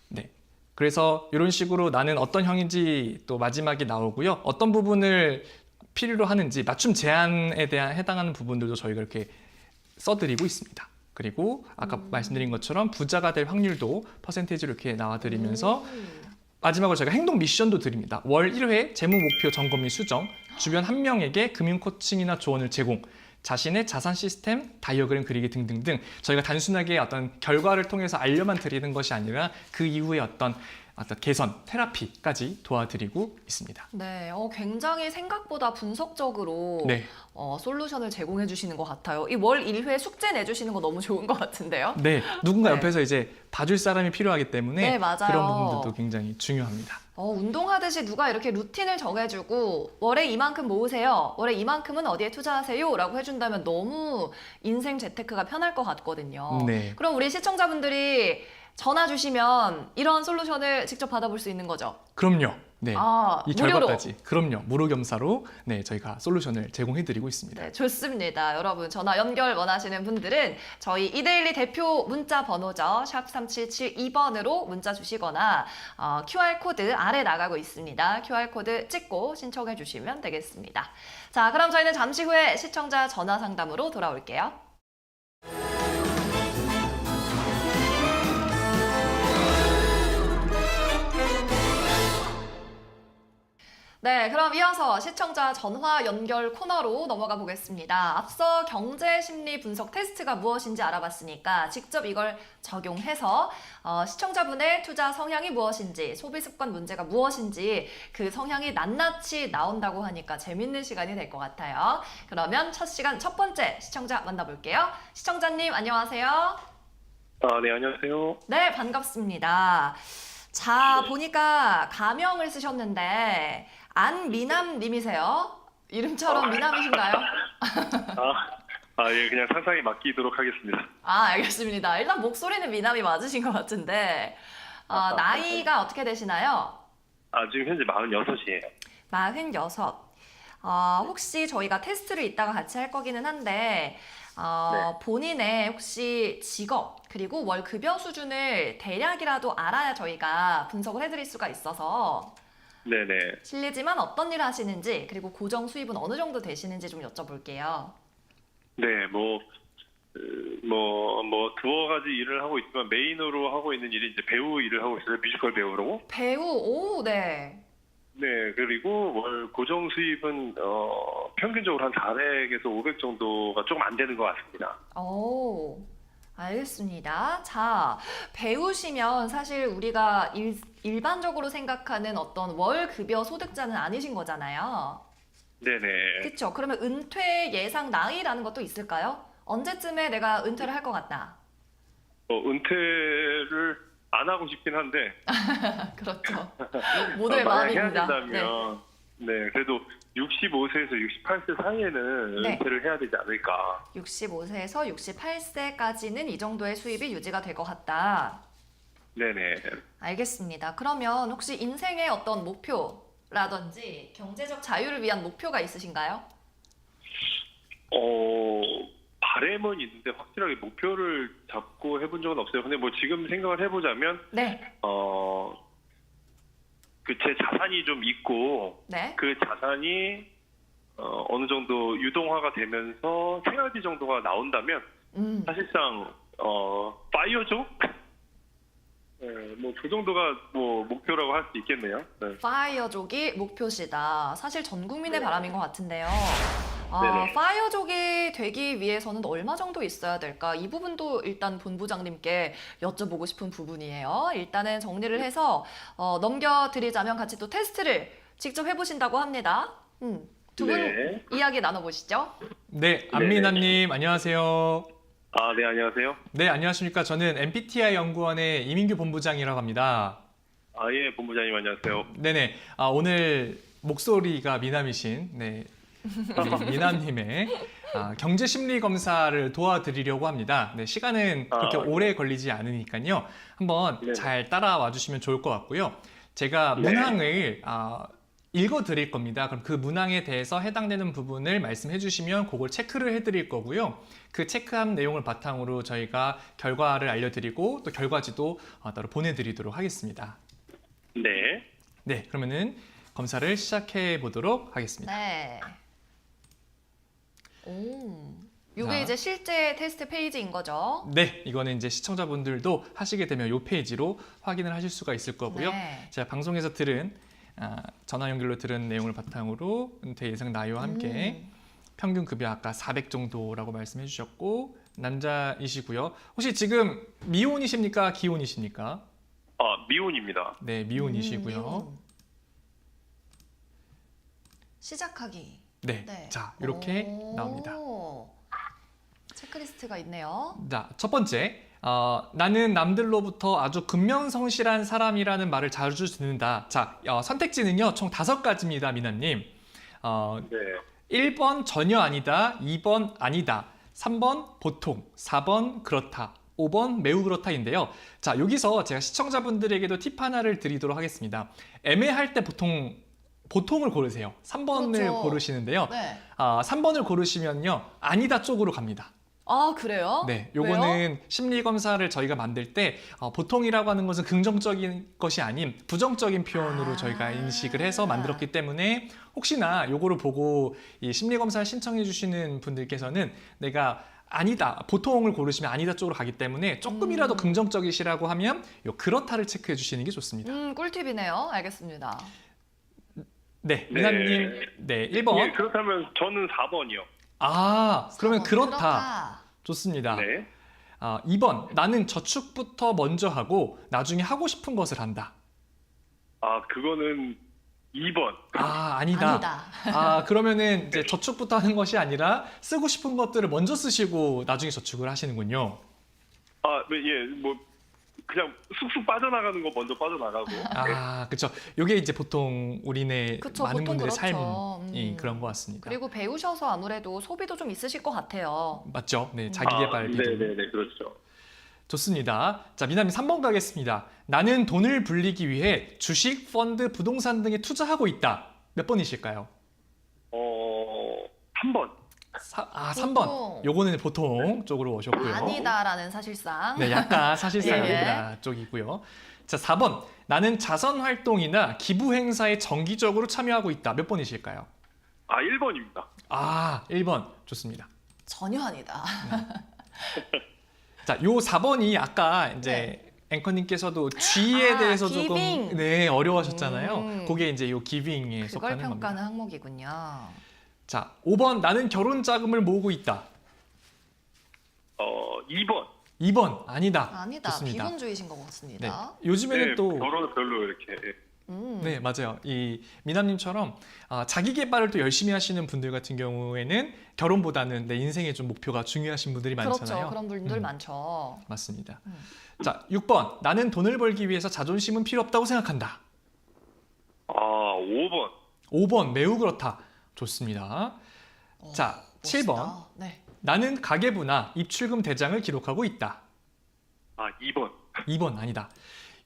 네. 그래서 이런 식으로 나는 어떤 형인지 또 마지막에 나오고요. 어떤 부분을 필요로 하는지 맞춤 제한에 대한 해당하는 부분들도 저희가 이렇게 써드리고 있습니다. 그리고 아까 말씀드린 것처럼 부자가 될 확률도 퍼센테이지로 이렇게 나와드리면서 마지막으로 저희가 행동 미션도 드립니다. 월 1회 재무 목표 점검 및 수정, 주변 한 명에게 금융 코칭이나 조언을 제공, 자신의 자산 시스템, 다이어그램 그리기 등등등 저희가 단순하게 어떤 결과를 통해서 알려만 드리는 것이 아니라 그 이후에 어떤 개선, 테라피까지 도와드리고 있습니다. 네, 굉장히 생각보다 분석적으로 네. 솔루션을 제공해 주시는 것 같아요. 이 월 1회 숙제 내주시는 거 너무 좋은 것 같은데요? 네, 누군가 네. 옆에서 이제 봐줄 사람이 필요하기 때문에 네, 맞아요. 그런 부분들도 굉장히 중요합니다. 운동하듯이 누가 이렇게 루틴을 정해주고 월에 이만큼 모으세요. 월에 이만큼은 어디에 투자하세요. 라고 해준다면 너무 인생 재테크가 편할 것 같거든요. 네. 그럼 우리 시청자분들이 전화 주시면 이런 솔루션을 직접 받아볼 수 있는 거죠? 그럼요. 네, 이 무료로. 결과까지 그럼요. 무료 겸사로 네, 저희가 솔루션을 제공해드리고 있습니다. 네, 좋습니다. 여러분 전화 연결 원하시는 분들은 저희 이데일리 대표 문자 번호죠. 샵 3772번으로 문자 주시거나 QR코드 아래 나가고 있습니다. QR코드 찍고 신청해 주시면 되겠습니다. 자, 그럼 저희는 잠시 후에 시청자 전화 상담으로 돌아올게요. 네, 그럼 이어서 시청자 전화 연결 코너로 넘어가 보겠습니다. 앞서 경제 심리 분석 테스트가 무엇인지 알아봤으니까 직접 이걸 적용해서 시청자분의 투자 성향이 무엇인지, 소비 습관 문제가 무엇인지 그 성향이 낱낱이 나온다고 하니까 재밌는 시간이 될 것 같아요. 그러면 첫 시간 첫 번째 시청자 만나볼게요. 시청자님 안녕하세요. 네, 안녕하세요. 네, 반갑습니다. 자, 보니까 가명을 쓰셨는데 안미남님이세요? 이름처럼 미남이신가요? 예, 그냥 상상에 맡기도록 하겠습니다. 알겠습니다. 일단 목소리는 미남이 맞으신 것 같은데 나이가 어떻게 되시나요? 지금 현재 46이에요. 46. 혹시 저희가 테스트를 이따가 같이 할 거기는 한데 네. 본인의 혹시 직업 그리고 월 급여 수준을 대략이라도 알아야 저희가 분석을 해드릴 수가 있어서 네네. 실례지만 어떤 일을 하시는지 그리고 고정 수입은 어느 정도 되시는지 좀 여쭤볼게요. 네, 두어 가지 일을 하고 있지만 메인으로 하고 있는 일이 이제 배우 일을 하고 있어요. 뮤지컬 배우로. 배우, 오, 네. 네, 그리고 월 고정 수입은 평균적으로 한 400에서 500 정도가 조금 안 되는 것 같습니다. 오, 알겠습니다. 자, 배우시면 사실 우리가 일반적으로 생각하는 어떤 월 급여 소득자는 아니신 거잖아요. 네네. 그렇죠? 그러면 은퇴 예상 나이라는 것도 있을까요? 언제쯤에 내가 은퇴를 할 것 같다. 은퇴를 안 하고 싶긴 한데. 그렇죠. 모두의 만약 해야 마음입니다. 된다면, 네, 그래도 65세에서 68세 사이에는 네. 은퇴를 해야 되지 않을까. 65세에서 68세까지는 이 정도의 수입이 유지가 될 것 같다. 네네. 알겠습니다. 그러면 혹시 인생의 어떤 목표라든지 경제적 자유를 위한 목표가 있으신가요? 바람은 있는데 확실하게 목표를 잡고 해본 적은 없어요. 근데 뭐 지금 생각을 해보자면, 네. 제 자산이 좀 있고, 네. 그 자산이 어느 정도 유동화가 되면서 생활비 정도가 나온다면, 사실상 파이어족? 네, 그 정도가 목표라고 할 수 있겠네요. 네. 파이어족이 목표시다. 사실 전 국민의 네. 바람인 것 같은데요. 네네. 파이어족이 되기 위해서는 얼마 정도 있어야 될까? 이 부분도 일단 본부장님께 여쭤보고 싶은 부분이에요. 일단은 정리를 해서 넘겨드리자면 같이 또 테스트를 직접 해보신다고 합니다. 두 분 네. 이야기 나눠보시죠. 네, 안미나님 안녕하세요. 네, 안녕하세요. 네, 안녕하십니까. 저는 MBTI 연구원의 이민규 본부장이라고 합니다. 예, 본부장님 안녕하세요. 네네. 오늘 목소리가 미남이신 네, 우리 미남님의 경제 심리 검사를 도와드리려고 합니다. 네, 시간은 그렇게 오래 걸리지 않으니까요. 한번 네. 잘 따라와 주시면 좋을 것 같고요. 제가 네. 문항을 읽어 드릴 겁니다. 그럼 그 문항에 대해서 해당되는 부분을 말씀해 주시면 그걸 체크를 해 드릴 거고요. 그 체크한 내용을 바탕으로 저희가 결과를 알려드리고 또 결과지도 따로 보내드리도록 하겠습니다. 네. 네, 그러면은 검사를 시작해 보도록 하겠습니다. 네. 이게 자. 이제 실제 테스트 페이지인 거죠? 네, 이거는 이제 시청자분들도 하시게 되면 이 페이지로 확인을 하실 수가 있을 거고요. 네. 제가 방송에서 들은 전화 연결로 들은 내용을 바탕으로 은퇴 예상 나이와 함께 평균 급여 아까 400 정도라고 말씀해 주셨고 남자이시고요. 혹시 지금 미혼이십니까? 기혼이십니까? 미혼입니다. 네, 미혼이시고요. 미혼. 시작하기. 네, 네. 자 이렇게 오. 나옵니다. 체크리스트가 있네요. 자, 첫 번째. 나는 남들로부터 아주 근면성실한 사람이라는 말을 자주 듣는다. 자, 선택지는요, 총 5가지입니다, 미나님. 네. 1번 전혀 아니다, 2번 아니다, 3번 보통, 4번 그렇다, 5번 매우 그렇다인데요. 자, 여기서 제가 시청자분들에게도 팁 하나를 드리도록 하겠습니다. 애매할 때 보통을 고르세요. 3번을 그렇죠. 고르시는데요. 네. 3번을 고르시면요. 아니다 쪽으로 갑니다. 아, 그래요? 네, 왜요? 요거는 심리 검사를 저희가 만들 때 보통이라고 하는 것은 긍정적인 것이 아닌 부정적인 표현으로 저희가 인식을 해서 만들었기 때문에 혹시나 요거를 보고 이 심리 검사를 신청해 주시는 분들께서는 내가 아니다, 보통을 고르시면 아니다 쪽으로 가기 때문에 조금이라도 긍정적이시라고 하면 요 그렇다를 체크해 주시는 게 좋습니다. 꿀팁이네요. 알겠습니다. 네, 미나님, 네, 1번. 예, 그렇다면 저는 4번이요. 그러면 4번, 그렇다. 좋습니다. 네. 2번, 나는 저축부터 먼저 하고 나중에 하고 싶은 것을 한다. 그거는 2번. 아니다. 그러면은 이제 저축부터 하는 것이 아니라 쓰고 싶은 것들을 먼저 쓰시고 나중에 저축을 하시는군요. 예, 뭐 그냥 쑥쑥 빠져나가는 거 먼저 빠져나가고. 그렇죠. 이게 이제 보통 우리네 그쵸, 많은 보통 분들의 그렇죠. 삶이 그런 것 같습니다. 그리고 배우셔서 아무래도 소비도 좀 있으실 것 같아요. 맞죠? 네, 자기 개발 비도. 네네네, 그렇죠. 좋습니다. 자, 미나님 3번 가겠습니다. 나는 돈을 불리기 위해 주식, 펀드, 부동산 등에 투자하고 있다. 몇 번이실까요? 3번. 3번. 보통. 요거는 보통 쪽으로 오셨고요. 아니다라는 사실상. 네, 약간 사실상 예. 아니다 쪽이고요. 자, 4번. 나는 자선 활동이나 기부 행사에 정기적으로 참여하고 있다. 몇 번이실까요? 1번입니다. 1번. 좋습니다. 전혀 아니다. 자, 요 4번이 아까 이제 앵커님께서도 G에 대해서 조금 기빙. 어려워하셨잖아요. 그게 이제 요 기빙에 그걸 속하는 평가하는 겁니다. 항목이군요. 자, 5번. 나는 결혼 자금을 모으고 있다. 2번. 2번. 아니다. 아니다. 좋습니다. 비혼주의신 것 네. 같습니다. 요즘에는 네, 또 결혼은 별로 이렇게. 네, 맞아요. 이 미남님처럼 자기 개발을 또 열심히 하시는 분들 같은 경우에는 결혼보다는 내 인생의 좀 목표가 중요하신 분들이 많잖아요. 그렇죠. 그런 분들 많죠. 맞습니다. 자, 6번. 나는 돈을 벌기 위해서 자존심은 필요 없다고 생각한다. 5번. 5번. 매우 그렇다. 좋습니다. 자, 멋있다. 7번. 네. 나는 가계부나 입출금 대장을 기록하고 있다. 2번. 2번 아니다.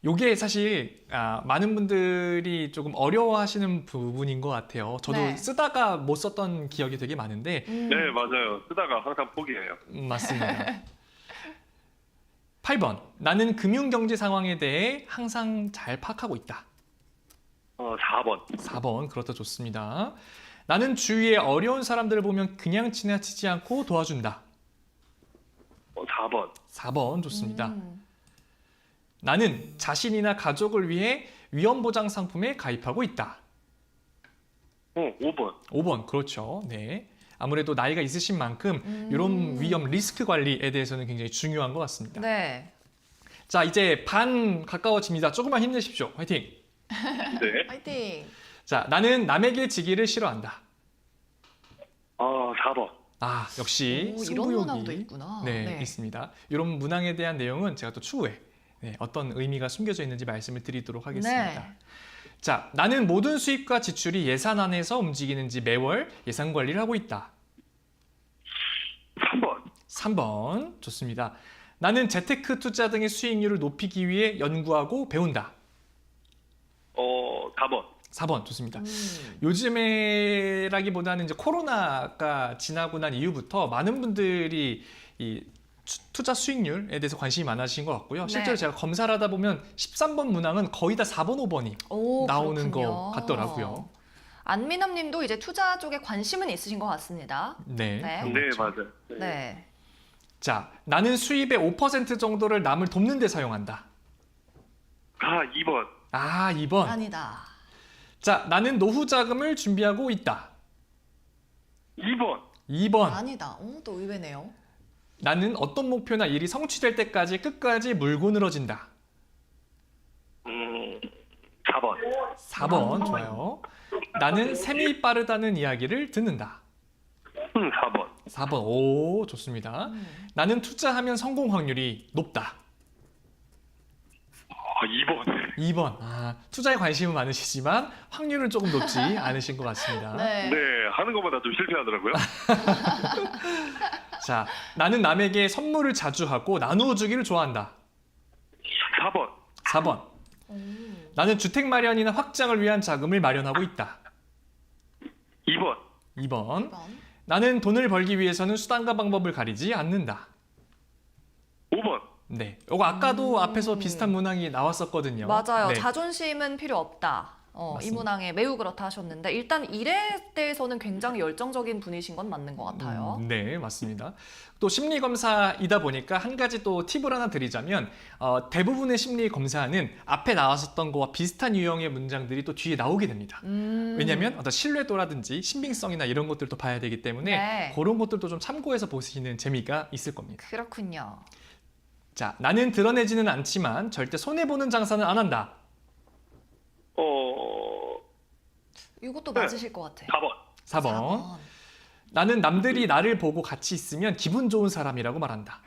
요게 사실 많은 분들이 조금 어려워하시는 부분인 것 같아요. 저도 네. 쓰다가 못 썼던 기억이 되게 많은데 네, 맞아요. 쓰다가 항상 포기해요. 맞습니다. 8번. 나는 금융경제 상황에 대해 항상 잘 파악하고 있다. 4번. 4번. 그렇다. 좋습니다. 나는 주위에 어려운 사람들을 보면 그냥 지나치지 않고 도와준다. 4번. 4번. 좋습니다. 나는 자신이나 가족을 위해 위험보장 상품에 가입하고 있다. 5번. 5번. 그렇죠. 네. 아무래도 나이가 있으신 만큼 이런 위험 리스크 관리에 대해서는 굉장히 중요한 것 같습니다. 네. 자, 이제 반 가까워집니다. 조금만 힘내십시오. 화이팅! 네. 파이팅. 자, 나는 남에게 지기를 싫어한다. 4번. 역시 이런 문항도 승부욕이 있구나. 네, 있습니다. 이런 문항에 대한 내용은 제가 또 추후에 어떤 의미가 숨겨져 있는지 말씀을 드리도록 하겠습니다. 네. 자, 나는 모든 수입과 지출이 예산 안에서 움직이는지 매월 예산 관리를 하고 있다. 3번. 3번. 좋습니다. 나는 재테크 투자 등의 수익률을 높이기 위해 연구하고 배운다. 4번. 4번. 좋습니다. 요즘에라기보다는 이제 코로나가 지나고 난 이후부터 많은 분들이 이 투자 수익률에 대해서 관심이 많아지신 것 같고요. 실제로 제가 검사를 하다 보면 13번 문항은 거의 다 4번, 5번이 나오는 그렇군요. 것 같더라고요. 안미남 님도 이제 투자 쪽에 관심은 있으신 것 같습니다. 네. 네. 그런 네, 거죠. 맞아요. 네. 자, 나는 수입의 5% 정도를 남을 돕는 데 사용한다. 2번. 2번. 아니다. 자, 나는 노후 자금을 준비하고 있다. 2번. 2번. 아니다. 또 의외네요. 나는 어떤 목표나 일이 성취될 때까지 끝까지 물고 늘어진다. 4번. 4번. 좋아요. 나는 셈이 빠르다는 이야기를 듣는다. 4번. 4번. 오, 좋습니다. 나는 투자하면 성공 확률이 높다. 2번. 2번. 투자에 관심은 많으시지만 확률은 조금 높지 않으신 것 같습니다. 네. 네, 하는 것마다 좀 실패하더라고요. 자, 나는 남에게 선물을 자주 하고 나누어 주기를 좋아한다. 4번. 4번. 나는 주택 마련이나 확장을 위한 자금을 마련하고 있다. 2번. 2번. 2번. 나는 돈을 벌기 위해서는 수단과 방법을 가리지 않는다. 5번. 네. 이거 아까도 앞에서 비슷한 문항이 나왔었거든요. 맞아요. 네. 자존심은 필요 없다. 이 맞습니다. 문항에 매우 그렇다 하셨는데 일단 일에 대해서는 굉장히 열정적인 분이신 건 맞는 것 같아요. 네, 맞습니다. 또 심리 검사이다 보니까 한 가지 또 팁을 하나 드리자면 대부분의 심리 검사는 앞에 나왔었던 거와 비슷한 유형의 문장들이 또 뒤에 나오게 됩니다. 왜냐하면 어떤 신뢰도라든지 신빙성이나 이런 것들도 봐야 되기 때문에 네. 그런 것들도 좀 참고해서 보시는 재미가 있을 겁니다. 그렇군요. 자, 나는 드러내지는 않지만 절대 손해보는 장사는 안 한다. 이것도 네. 맞으실 것 같아요. 4번. 4번. 나는 남들이 나를 보고 같이 있으면 기분 좋은 사람이라고 말한다.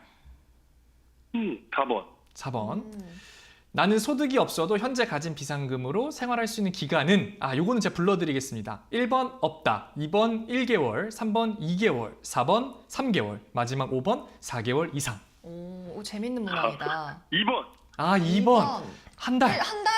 4번. 4번. 나는 소득이 없어도 현재 가진 비상금으로 생활할 수 있는 기간은 요거는 제가 불러드리겠습니다. 1번 없다, 2번 1개월, 3번 2개월, 4번 3개월, 마지막 5번 4개월 이상. 오, 재밌는 문항이다. 2번. 2번 한 달. 한 달?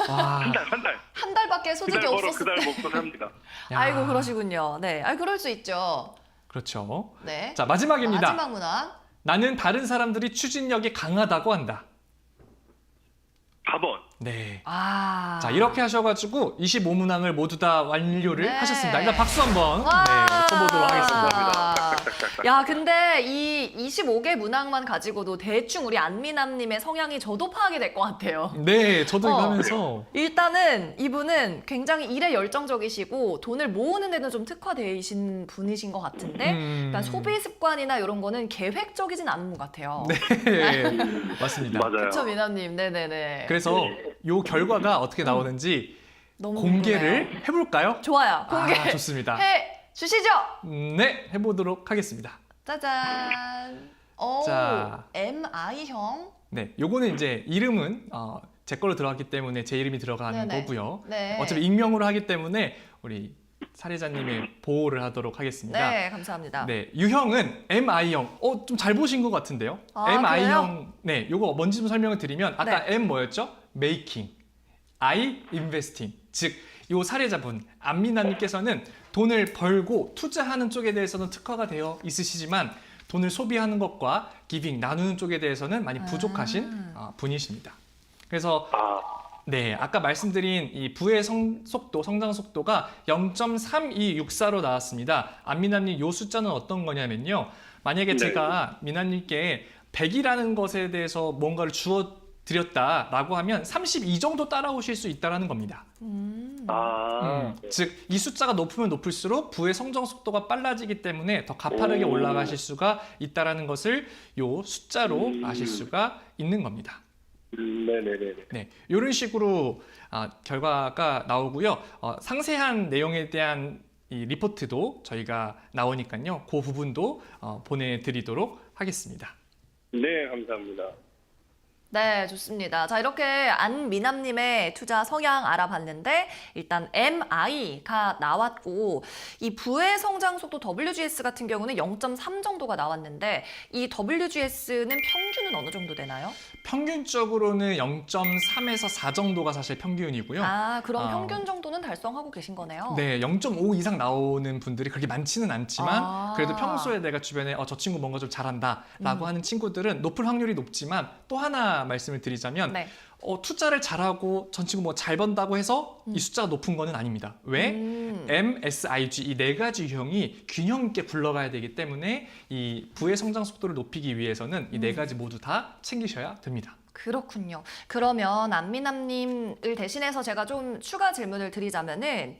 와. 한 달. 한 달밖에 소득이 그달 벌어 없었을 그달 때. 먹고 삽니다. 야, 아이고 그러시군요. 네, 그럴 수 있죠. 그렇죠. 네. 자, 마지막입니다. 마지막 문항. 나는 다른 사람들이 추진력이 강하다고 한다. 4번. 네. 아. 자, 이렇게 하셔가지고 25문항을 모두 다 완료를 네. 하셨습니다. 일단 박수 한번 와. 쳐보도록 하겠습니다. 야, 근데 이 25개 문항만 가지고도 대충 우리 안미남님의 성향이 저도 파악이 될 것 같아요. 네, 저도 이거 어. 하면서 일단은 이분은 굉장히 일에 열정적이시고 돈을 모으는 데는 좀 특화되신 분이신 것 같은데 일단 소비 습관이나 이런 거는 계획적이진 않은 것 같아요. 네, 맞습니다. 맞아요. 그렇죠, 미남님. 네네네. 그래서 요 결과가 어떻게 나오는지 너무 공개를 궁금해요. 해볼까요? 좋아요. 공개 좋습니다. 해 주시죠. 네, 해보도록 하겠습니다. 짜잔. 오, 자. MI형. 네, 요거는 이제 이름은 제 걸로 들어갔기 때문에 제 이름이 들어가는 네네. 거고요. 네. 어차피 익명으로 하기 때문에 우리 사례자님의 보호를 하도록 하겠습니다. 네, 감사합니다. 네, 유형은 MI형. 좀 잘 보신 것 같은데요. 아, MI형. 네, 요거 뭔지 좀 설명을 드리면 아까 네. M 뭐였죠? Making, I Investing. 즉, 요 사례자분 안미나님께서는 돈을 벌고 투자하는 쪽에 대해서는 특화가 되어 있으시지만 돈을 소비하는 것과 기빙, 나누는 쪽에 대해서는 많이 부족하신 분이십니다. 그래서 네, 아까 말씀드린 이 부의 속도, 성장 속도가 0.3264로 나왔습니다. 안미나님 요 숫자는 어떤 거냐면요. 만약에 네. 제가 미나님께 100이라는 것에 대해서 뭔가를 주어 드렸다라고 하면 32 정도 따라오실 수 있다는 겁니다. 즉, 이 숫자가 높으면 높을수록 부의 성장 속도가 빨라지기 때문에 더 가파르게 올라가실 수가 있다는 것을 요 숫자로 아실 수가 있는 겁니다. 네네네. 네, 이런 식으로 결과가 나오고요. 상세한 내용에 대한 이 리포트도 저희가 나오니까요. 그 부분도 보내드리도록 하겠습니다. 네, 감사합니다. 네, 좋습니다. 자, 이렇게 안미남님의 투자 성향 알아봤는데 일단 MI가 나왔고 이 부의 성장 속도 WGS 같은 경우는 0.3 정도가 나왔는데 이 WGS는 평균은 어느 정도 되나요? 평균적으로는 0.3에서 4 정도가 사실 평균이고요. 그럼 평균 정도는 달성하고 계신 거네요. 네, 0.5 이상 나오는 분들이 그렇게 많지는 않지만 그래도 평소에 내가 주변에 저 친구 뭔가 좀 잘한다라고 하는 친구들은 높을 확률이 높지만 또 하나 말씀을 드리자면 네. 투자를 잘하고 전 친구 뭐 잘 번다고 해서 이 숫자가 높은 거는 아닙니다. 왜? MSIG 이 네 가지 유형이 균형 있게 굴러가야 되기 때문에 이 부의 성장 속도를 높이기 위해서는 이 네 가지 모두 다 챙기셔야 됩니다. 그렇군요. 그러면 안미남님을 대신해서 제가 좀 추가 질문을 드리자면은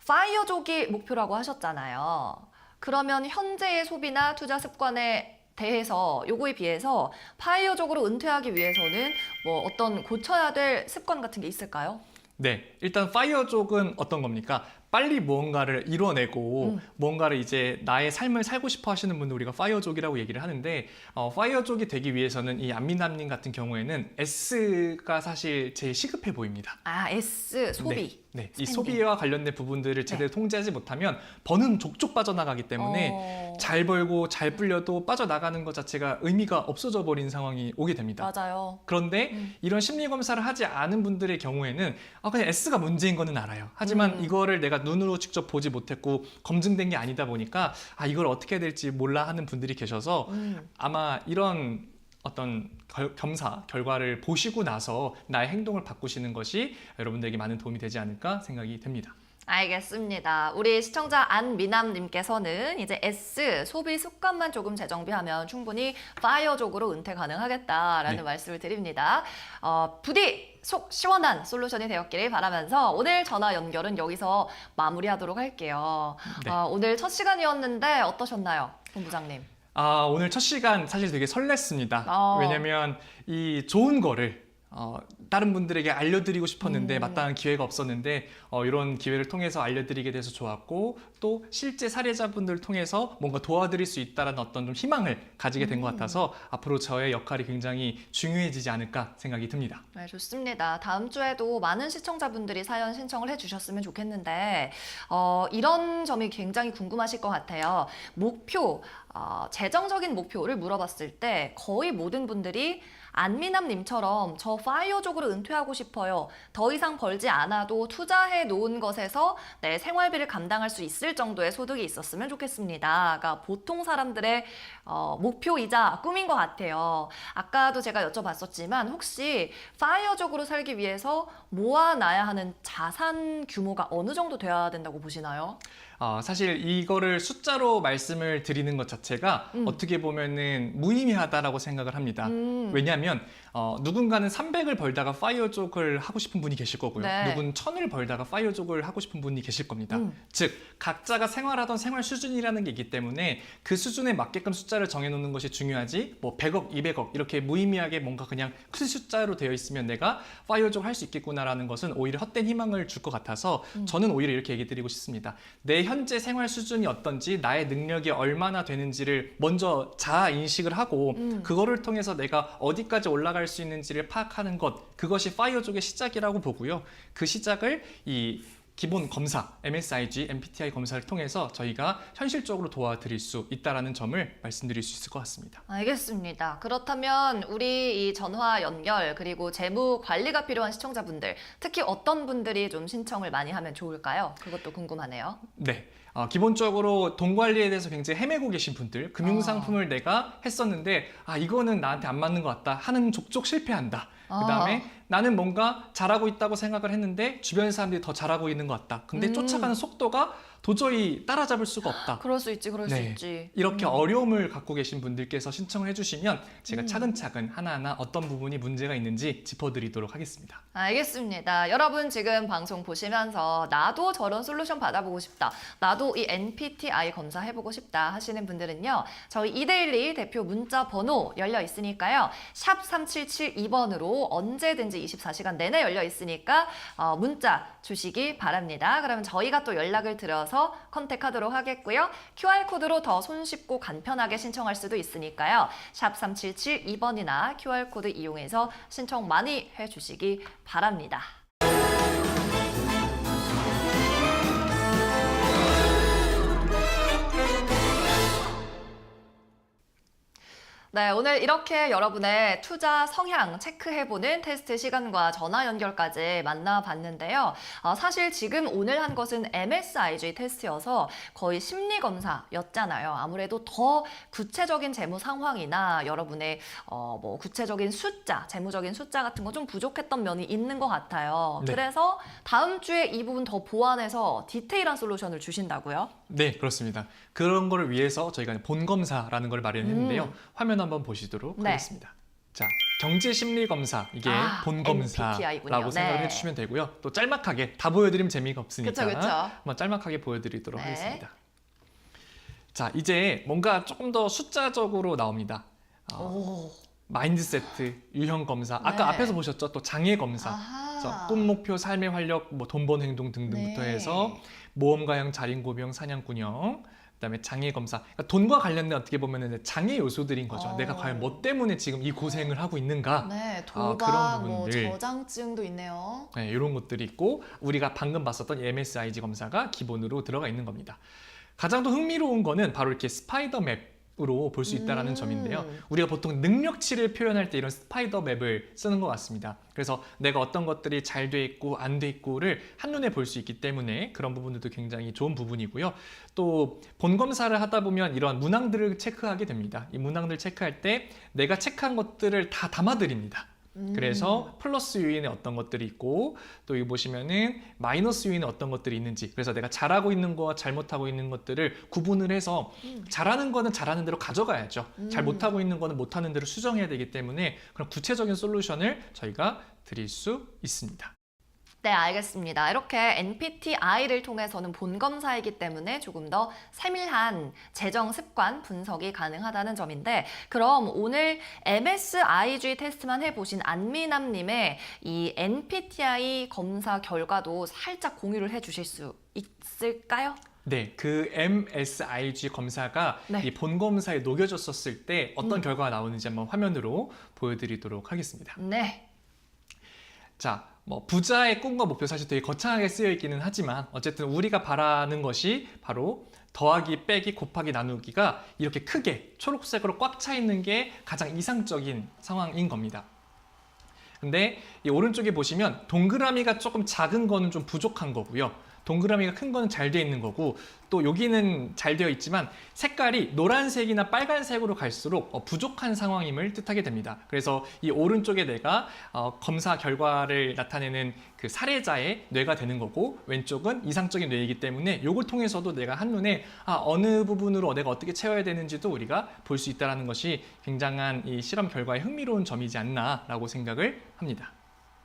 파이어족이 목표라고 하셨잖아요. 그러면 현재의 소비나 투자 습관에 대해서 요거에 비해서 파이어족으로 은퇴하기 위해서는 뭐 어떤 고쳐야 될 습관 같은 게 있을까요? 네, 일단 파이어족은 어떤 겁니까? 빨리 무언가를 이뤄내고 뭔가를 이제 나의 삶을 살고 싶어 하시는 분들 우리가 파이어족이라고 얘기를 하는데 파이어족이 되기 위해서는 이 안미남님 같은 경우에는 S가 사실 제일 시급해 보입니다. S, 소비. 네, 이 스pen딩. 소비와 관련된 부분들을 제대로 통제하지 못하면 버는 족족 빠져나가기 때문에 잘 벌고 잘 불려도 빠져나가는 것 자체가 의미가 없어져 버린 상황이 오게 됩니다. 맞아요. 그런데 이런 심리 검사를 하지 않은 분들의 경우에는 그냥 S가 문제인 거는 알아요. 하지만 이거를 내가 눈으로 직접 보지 못했고 검증된 게 아니다 보니까 이걸 어떻게 해야 될지 몰라 하는 분들이 계셔서 아마 이런 어떤 검사 결과를 보시고 나서 나의 행동을 바꾸시는 것이 여러분들에게 많은 도움이 되지 않을까 생각이 됩니다. 알겠습니다. 우리 시청자 안미남님께서는 이제 S 소비 습관만 조금 재정비하면 충분히 파이어족으로 은퇴 가능하겠다라는 네. 말씀을 드립니다. 부디 속 시원한 솔루션이 되었기를 바라면서 오늘 전화 연결은 여기서 마무리하도록 할게요. 네. 오늘 첫 시간이었는데 어떠셨나요, 본부장님? 오늘 첫 시간 사실 되게 설렜습니다. 어. 왜냐면 이 좋은 거를 다른 분들에게 알려드리고 싶었는데 마땅한 기회가 없었는데 이런 기회를 통해서 알려드리게 돼서 좋았고 또 실제 사례자분들을 통해서 뭔가 도와드릴 수 있다는 어떤 좀 희망을 가지게 된 것 같아서 앞으로 저의 역할이 굉장히 중요해지지 않을까 생각이 듭니다. 네, 좋습니다. 다음 주에도 많은 시청자분들이 사연 신청을 해주셨으면 좋겠는데 이런 점이 굉장히 궁금하실 것 같아요. 목표, 재정적인 목표를 물어봤을 때 거의 모든 분들이 안미남님처럼 저 파이어족으로 은퇴하고 싶어요. 더 이상 벌지 않아도 투자해 놓은 것에서 내 생활비를 감당할 수 있을 정도의 소득이 있었으면 좋겠습니다. 그러니까 보통 사람들의 목표이자 꿈인 것 같아요. 아까도 제가 여쭤봤었지만 혹시 파이어족으로 살기 위해서 모아놔야 하는 자산 규모가 어느 정도 돼야 된다고 보시나요? 사실 이거를 숫자로 말씀을 드리는 것 자체가 어떻게 보면은 무의미하다라고 생각을 합니다. 왜냐하면 누군가는 300을 벌다가 파이어족을 하고 싶은 분이 계실 거고요. 네. 누군 1000을 벌다가 파이어족을 하고 싶은 분이 계실 겁니다. 즉 각자가 생활하던 생활 수준이라는 게 있기 때문에 그 수준에 맞게끔 숫자를 정해놓는 것이 중요하지 뭐 100억, 200억 이렇게 무의미하게 뭔가 그냥 큰 숫자로 되어 있으면 내가 파이어족 할 수 있겠구나라는 것은 오히려 헛된 희망을 줄 것 같아서 저는 오히려 이렇게 얘기 드리고 싶습니다. 내 현재 생활 수준이 어떤지 나의 능력이 얼마나 되는지를 먼저 자아 인식을 하고 그거를 통해서 내가 어디까지 올라갈 수 있는지를 파악하는 것, 그것이 파이어족의 시작이라고 보고요. 그 시작을 이 기본 검사, MSIG, MBTI 검사를 통해서 저희가 현실적으로 도와드릴 수 있다는 점을 말씀드릴 수 있을 것 같습니다. 알겠습니다. 그렇다면 우리 이 전화 연결 그리고 재무 관리가 필요한 시청자분들, 특히 어떤 분들이 좀 신청을 많이 하면 좋을까요? 그것도 궁금하네요. 네. 기본적으로 돈 관리에 대해서 굉장히 헤매고 계신 분들, 금융상품을 내가 했었는데 이거는 나한테 안 맞는 것 같다 하는 족족 실패한다. 그다음에 나는 뭔가 잘하고 있다고 생각을 했는데 주변 사람들이 더 잘하고 있는 것 같다. 근데 쫓아가는 속도가 도저히 따라잡을 수가 없다. 그럴 수 있지, 그럴 수 네. 있지. 이렇게 어려움을 갖고 계신 분들께서 신청을 해주시면 제가 차근차근 하나하나 어떤 부분이 문제가 있는지 짚어드리도록 하겠습니다. 알겠습니다. 여러분 지금 방송 보시면서 나도 저런 솔루션 받아보고 싶다. 나도 이 MBTI 검사해보고 싶다 하시는 분들은요. 저희 이데일리 대표 문자 번호 열려 있으니까요. 샵 3772번으로 언제든지 24시간 내내 열려 있으니까 문자 주시기 바랍니다. 그러면 저희가 또 연락을 드려서 컨택하도록 하겠고요. QR코드로 더 손쉽고 간편하게 신청할 수도 있으니까요. 샵 3772번이나 QR코드 이용해서 신청 많이 해주시기 바랍니다. 네, 오늘 이렇게 여러분의 투자 성향 체크해보는 테스트 시간과 전화 연결까지 만나봤는데요. 사실 지금 오늘 한 것은 MSIG 테스트여서 거의 심리검사였잖아요. 아무래도 더 구체적인 재무 상황이나 여러분의 뭐 구체적인 숫자, 재무적인 숫자 같은 거 좀 부족했던 면이 있는 것 같아요. 네. 그래서 다음 주에 이 부분 더 보완해서 디테일한 솔루션을 주신다고요? 네, 그렇습니다. 그런 거를 위해서 저희가 본검사라는 걸 마련했는데요. 화면 한번 보시도록 네. 하겠습니다. 자, 경제심리검사, 이게 MBTI 군요. 본검사라고 생각을 네. 해주시면 되고요. 또 짤막하게 다 보여드리면 재미가 없으니까 그쵸. 한번 짤막하게 보여드리도록 네. 하겠습니다. 자, 이제 뭔가 조금 더 숫자적으로 나옵니다. 오. 마인드세트, 유형검사, 아까 네. 앞에서 보셨죠? 또 장애검사, 아하. 꿈, 목표, 삶의 활력, 뭐 돈 번 행동 등등부터 네. 해서 모험가형, 자린고비형, 사냥꾼형, 그다음에 장애 검사. 그러니까 돈과 관련된 어떻게 보면은 장애 요소들인 거죠. 내가 과연 뭐 때문에 지금 이 고생을 하고 있는가? 네, 그런 도박, 부분들. 저장증도 있네요. 네, 이런 것들이 있고 우리가 방금 봤었던 MSIG 검사가 기본으로 들어가 있는 겁니다. 가장 더 흥미로운 거는 바로 이렇게 스파이더 맵으로 볼 수 있다는 점인데요. 우리가 보통 능력치를 표현할 때 이런 스파이더 맵을 쓰는 것 같습니다. 그래서 내가 어떤 것들이 잘 돼 있고 안 돼 있고를 한눈에 볼 수 있기 때문에 그런 부분들도 굉장히 좋은 부분이고요. 또 본 검사를 하다 보면 이런 문항들을 체크하게 됩니다. 이 문항들 체크할 때 내가 체크한 것들을 다 담아드립니다. 그래서 플러스 요인에 어떤 것들이 있고 또 여기 보시면은 마이너스 요인에 어떤 것들이 있는지, 그래서 내가 잘하고 있는 거와 잘못하고 있는 것들을 구분을 해서 잘하는 거는 잘하는 대로 가져가야죠. 잘 못하고 있는 거는 못하는 대로 수정해야 되기 때문에 그런 구체적인 솔루션을 저희가 드릴 수 있습니다. 네, 알겠습니다. 이렇게 NPTI를 통해서는 본검사이기 때문에 조금 더 세밀한 재정 습관 분석이 가능하다는 점인데, 그럼 오늘 MSIG 테스트만 해보신 안미남님의 이 NPTI 검사 결과도 살짝 공유를 해주실 수 있을까요? 네, 그 MSIG 검사가 네. 이 본 검사에 녹여졌었을 때 어떤 결과가 나오는지 한번 화면으로 보여드리도록 하겠습니다. 네. 자, 뭐 부자의 꿈과 목표 사실 되게 거창하게 쓰여 있기는 하지만 어쨌든 우리가 바라는 것이 바로 더하기, 빼기, 곱하기, 나누기가 이렇게 크게 초록색으로 꽉 차 있는 게 가장 이상적인 상황인 겁니다. 근데 이 오른쪽에 보시면 동그라미가 조금 작은 거는 좀 부족한 거고요. 동그라미가 큰 거는 잘 되어 있는 거고, 또 여기는 잘 되어 있지만 색깔이 노란색이나 빨간색으로 갈수록 부족한 상황임을 뜻하게 됩니다. 그래서 이 오른쪽에 내가 검사 결과를 나타내는 그 사례자의 뇌가 되는 거고, 왼쪽은 이상적인 뇌이기 때문에 이걸 통해서도 내가 한눈에 어느 부분으로 내가 어떻게 채워야 되는지도 우리가 볼 수 있다는 것이 굉장한 이 실험 결과의 흥미로운 점이지 않나라고 생각을 합니다.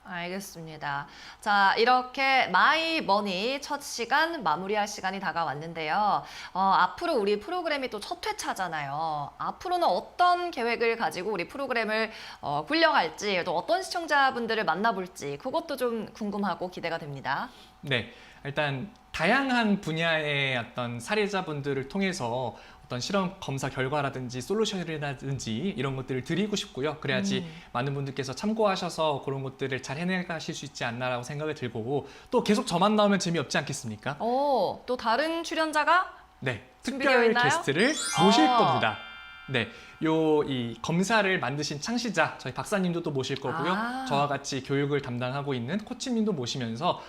알겠습니다. 자, 이렇게 마이머니 첫 시간 마무리할 시간이 다가왔는데요. 앞으로 우리 프로그램이 또 첫 회차잖아요. 앞으로는 어떤 계획을 가지고 우리 프로그램을 굴려갈지, 또 어떤 시청자분들을 만나볼지 그것도 좀 궁금하고 기대가 됩니다. 네, 일단 다양한 분야의 어떤 사례자분들을 통해서 어떤 실험 검사 결과라든지 솔루션이라든지 이런 것들을 드리고 싶고요. 그래야지 많은 분들께서 참고하셔서 그런 것들을 잘 해내가실 수 있지 않나라고 생각이 들고, 또 계속 저만 나오면 재미없지 않겠습니까? 또 다른 출연자가 네, 준비되어 특별 있나요? 게스트를 모실 겁니다. 네, 이 검사를 만드신 창시자 저희 박사님도 또 모실 거고요. 저와 같이 교육을 담당하고 있는 코치님도 모시면서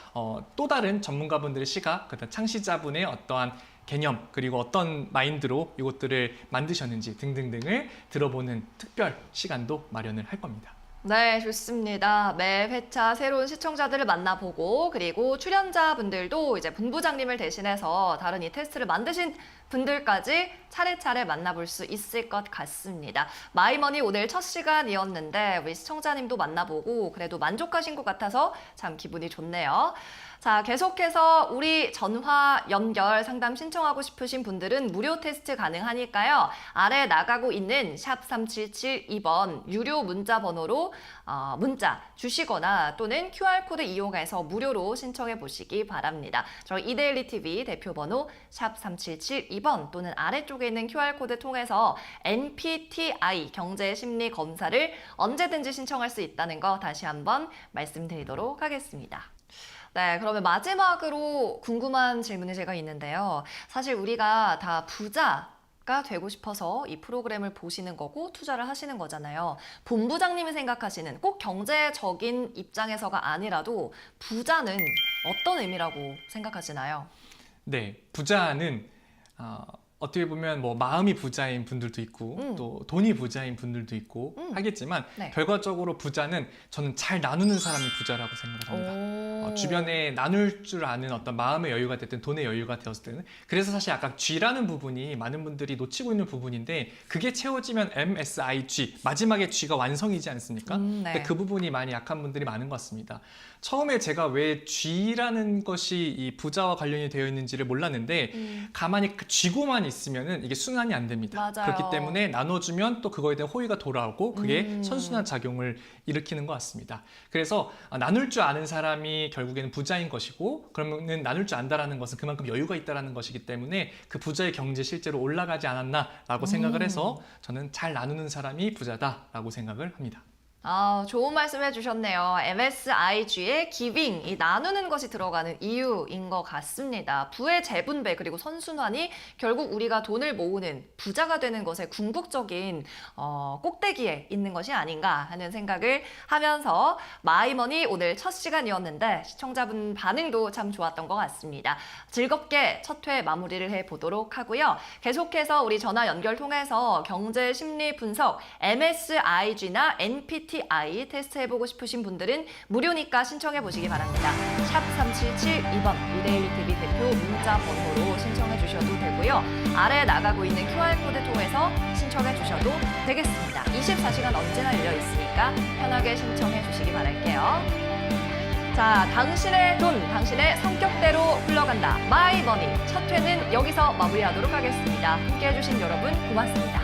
또 다른 전문가분들의 시각, 그다음 창시자분의 어떠한 개념, 그리고 어떤 마인드로 이것들을 만드셨는지 등등등을 들어보는 특별 시간도 마련을 할 겁니다. 네, 좋습니다. 매 회차 새로운 시청자들을 만나보고, 그리고 출연자분들도 이제 본부장님을 대신해서 다른 이 테스트를 만드신 분들까지 차례차례 만나볼 수 있을 것 같습니다. 마이머니 오늘 첫 시간이었는데 우리 시청자님도 만나보고 그래도 만족하신 것 같아서 참 기분이 좋네요. 자, 계속해서 우리 전화 연결 상담 신청하고 싶으신 분들은 무료 테스트 가능하니까요. 아래 나가고 있는 샵 3772번 유료 문자 번호로 문자 주시거나 또는 QR코드 이용해서 무료로 신청해 보시기 바랍니다. 저희 이데일리 TV 대표 번호 샵 3772번 또는 아래쪽에 있는 QR코드 통해서 NPTI 경제심리 검사를 언제든지 신청할 수 있다는 거 다시 한번 말씀드리도록 하겠습니다. 네, 그러면 마지막으로 궁금한 질문이 제가 있는데요. 사실 우리가 다 부자가 되고 싶어서 이 프로그램을 보시는 거고 투자를 하시는 거잖아요. 본부장님이 생각하시는 꼭 경제적인 입장에서가 아니라도 부자는 어떤 의미라고 생각하시나요? 네, 부자는 어떻게 보면 뭐 마음이 부자인 분들도 있고 또 돈이 부자인 분들도 있고 하겠지만 네. 결과적으로 부자는 저는 잘 나누는 사람이 부자라고 생각합니다. 주변에 나눌 줄 아는 어떤 마음의 여유가 됐든 돈의 여유가 되었을 때는, 그래서 사실 아까 G라는 부분이 많은 분들이 놓치고 있는 부분인데 그게 채워지면 MSIG 마지막에 G가 완성이지 않습니까? 네. 근데 그 부분이 많이 약한 분들이 많은 것 같습니다. 처음에 제가 왜 쥐라는 것이 이 부자와 관련이 되어 있는지를 몰랐는데 가만히 쥐고만 있으면은 이게 순환이 안 됩니다. 맞아요. 그렇기 때문에 나눠주면 또 그거에 대한 호의가 돌아오고 그게 선순환 작용을 일으키는 것 같습니다. 그래서 나눌 줄 아는 사람이 결국에는 부자인 것이고 그러면은 나눌 줄 안다라는 것은 그만큼 여유가 있다라는 것이기 때문에 그 부자의 경제 실제로 올라가지 않았나라고 생각을 해서 저는 잘 나누는 사람이 부자다라고 생각을 합니다. 아, 좋은 말씀 해주셨네요. MSIG의 기빙, 이 나누는 것이 들어가는 이유인 것 같습니다. 부의 재분배 그리고 선순환이 결국 우리가 돈을 모으는 부자가 되는 것의 궁극적인 꼭대기에 있는 것이 아닌가 하는 생각을 하면서 마이머니 오늘 첫 시간이었는데 시청자분 반응도 참 좋았던 것 같습니다. 즐겁게 첫 회 마무리를 해보도록 하고요. 계속해서 우리 전화 연결 통해서 경제 심리 분석 MSIG나 NPTI 테스트해보고 싶으신 분들은 무료니까 신청해보시기 바랍니다. 샵 3772번 이데일리TV 대표 문자 번호로 신청해 주셔도 되고요. 아래에 나가고 있는 QR코드 통해서 신청해 주셔도 되겠습니다. 24시간 언제나 열려 있으니까 편하게 신청해 주시기 바랄게요. 자, 당신의 돈, 당신의 성격대로 흘러간다. 마이머니 첫 회는 여기서 마무리하도록 하겠습니다. 함께해 주신 여러분 고맙습니다.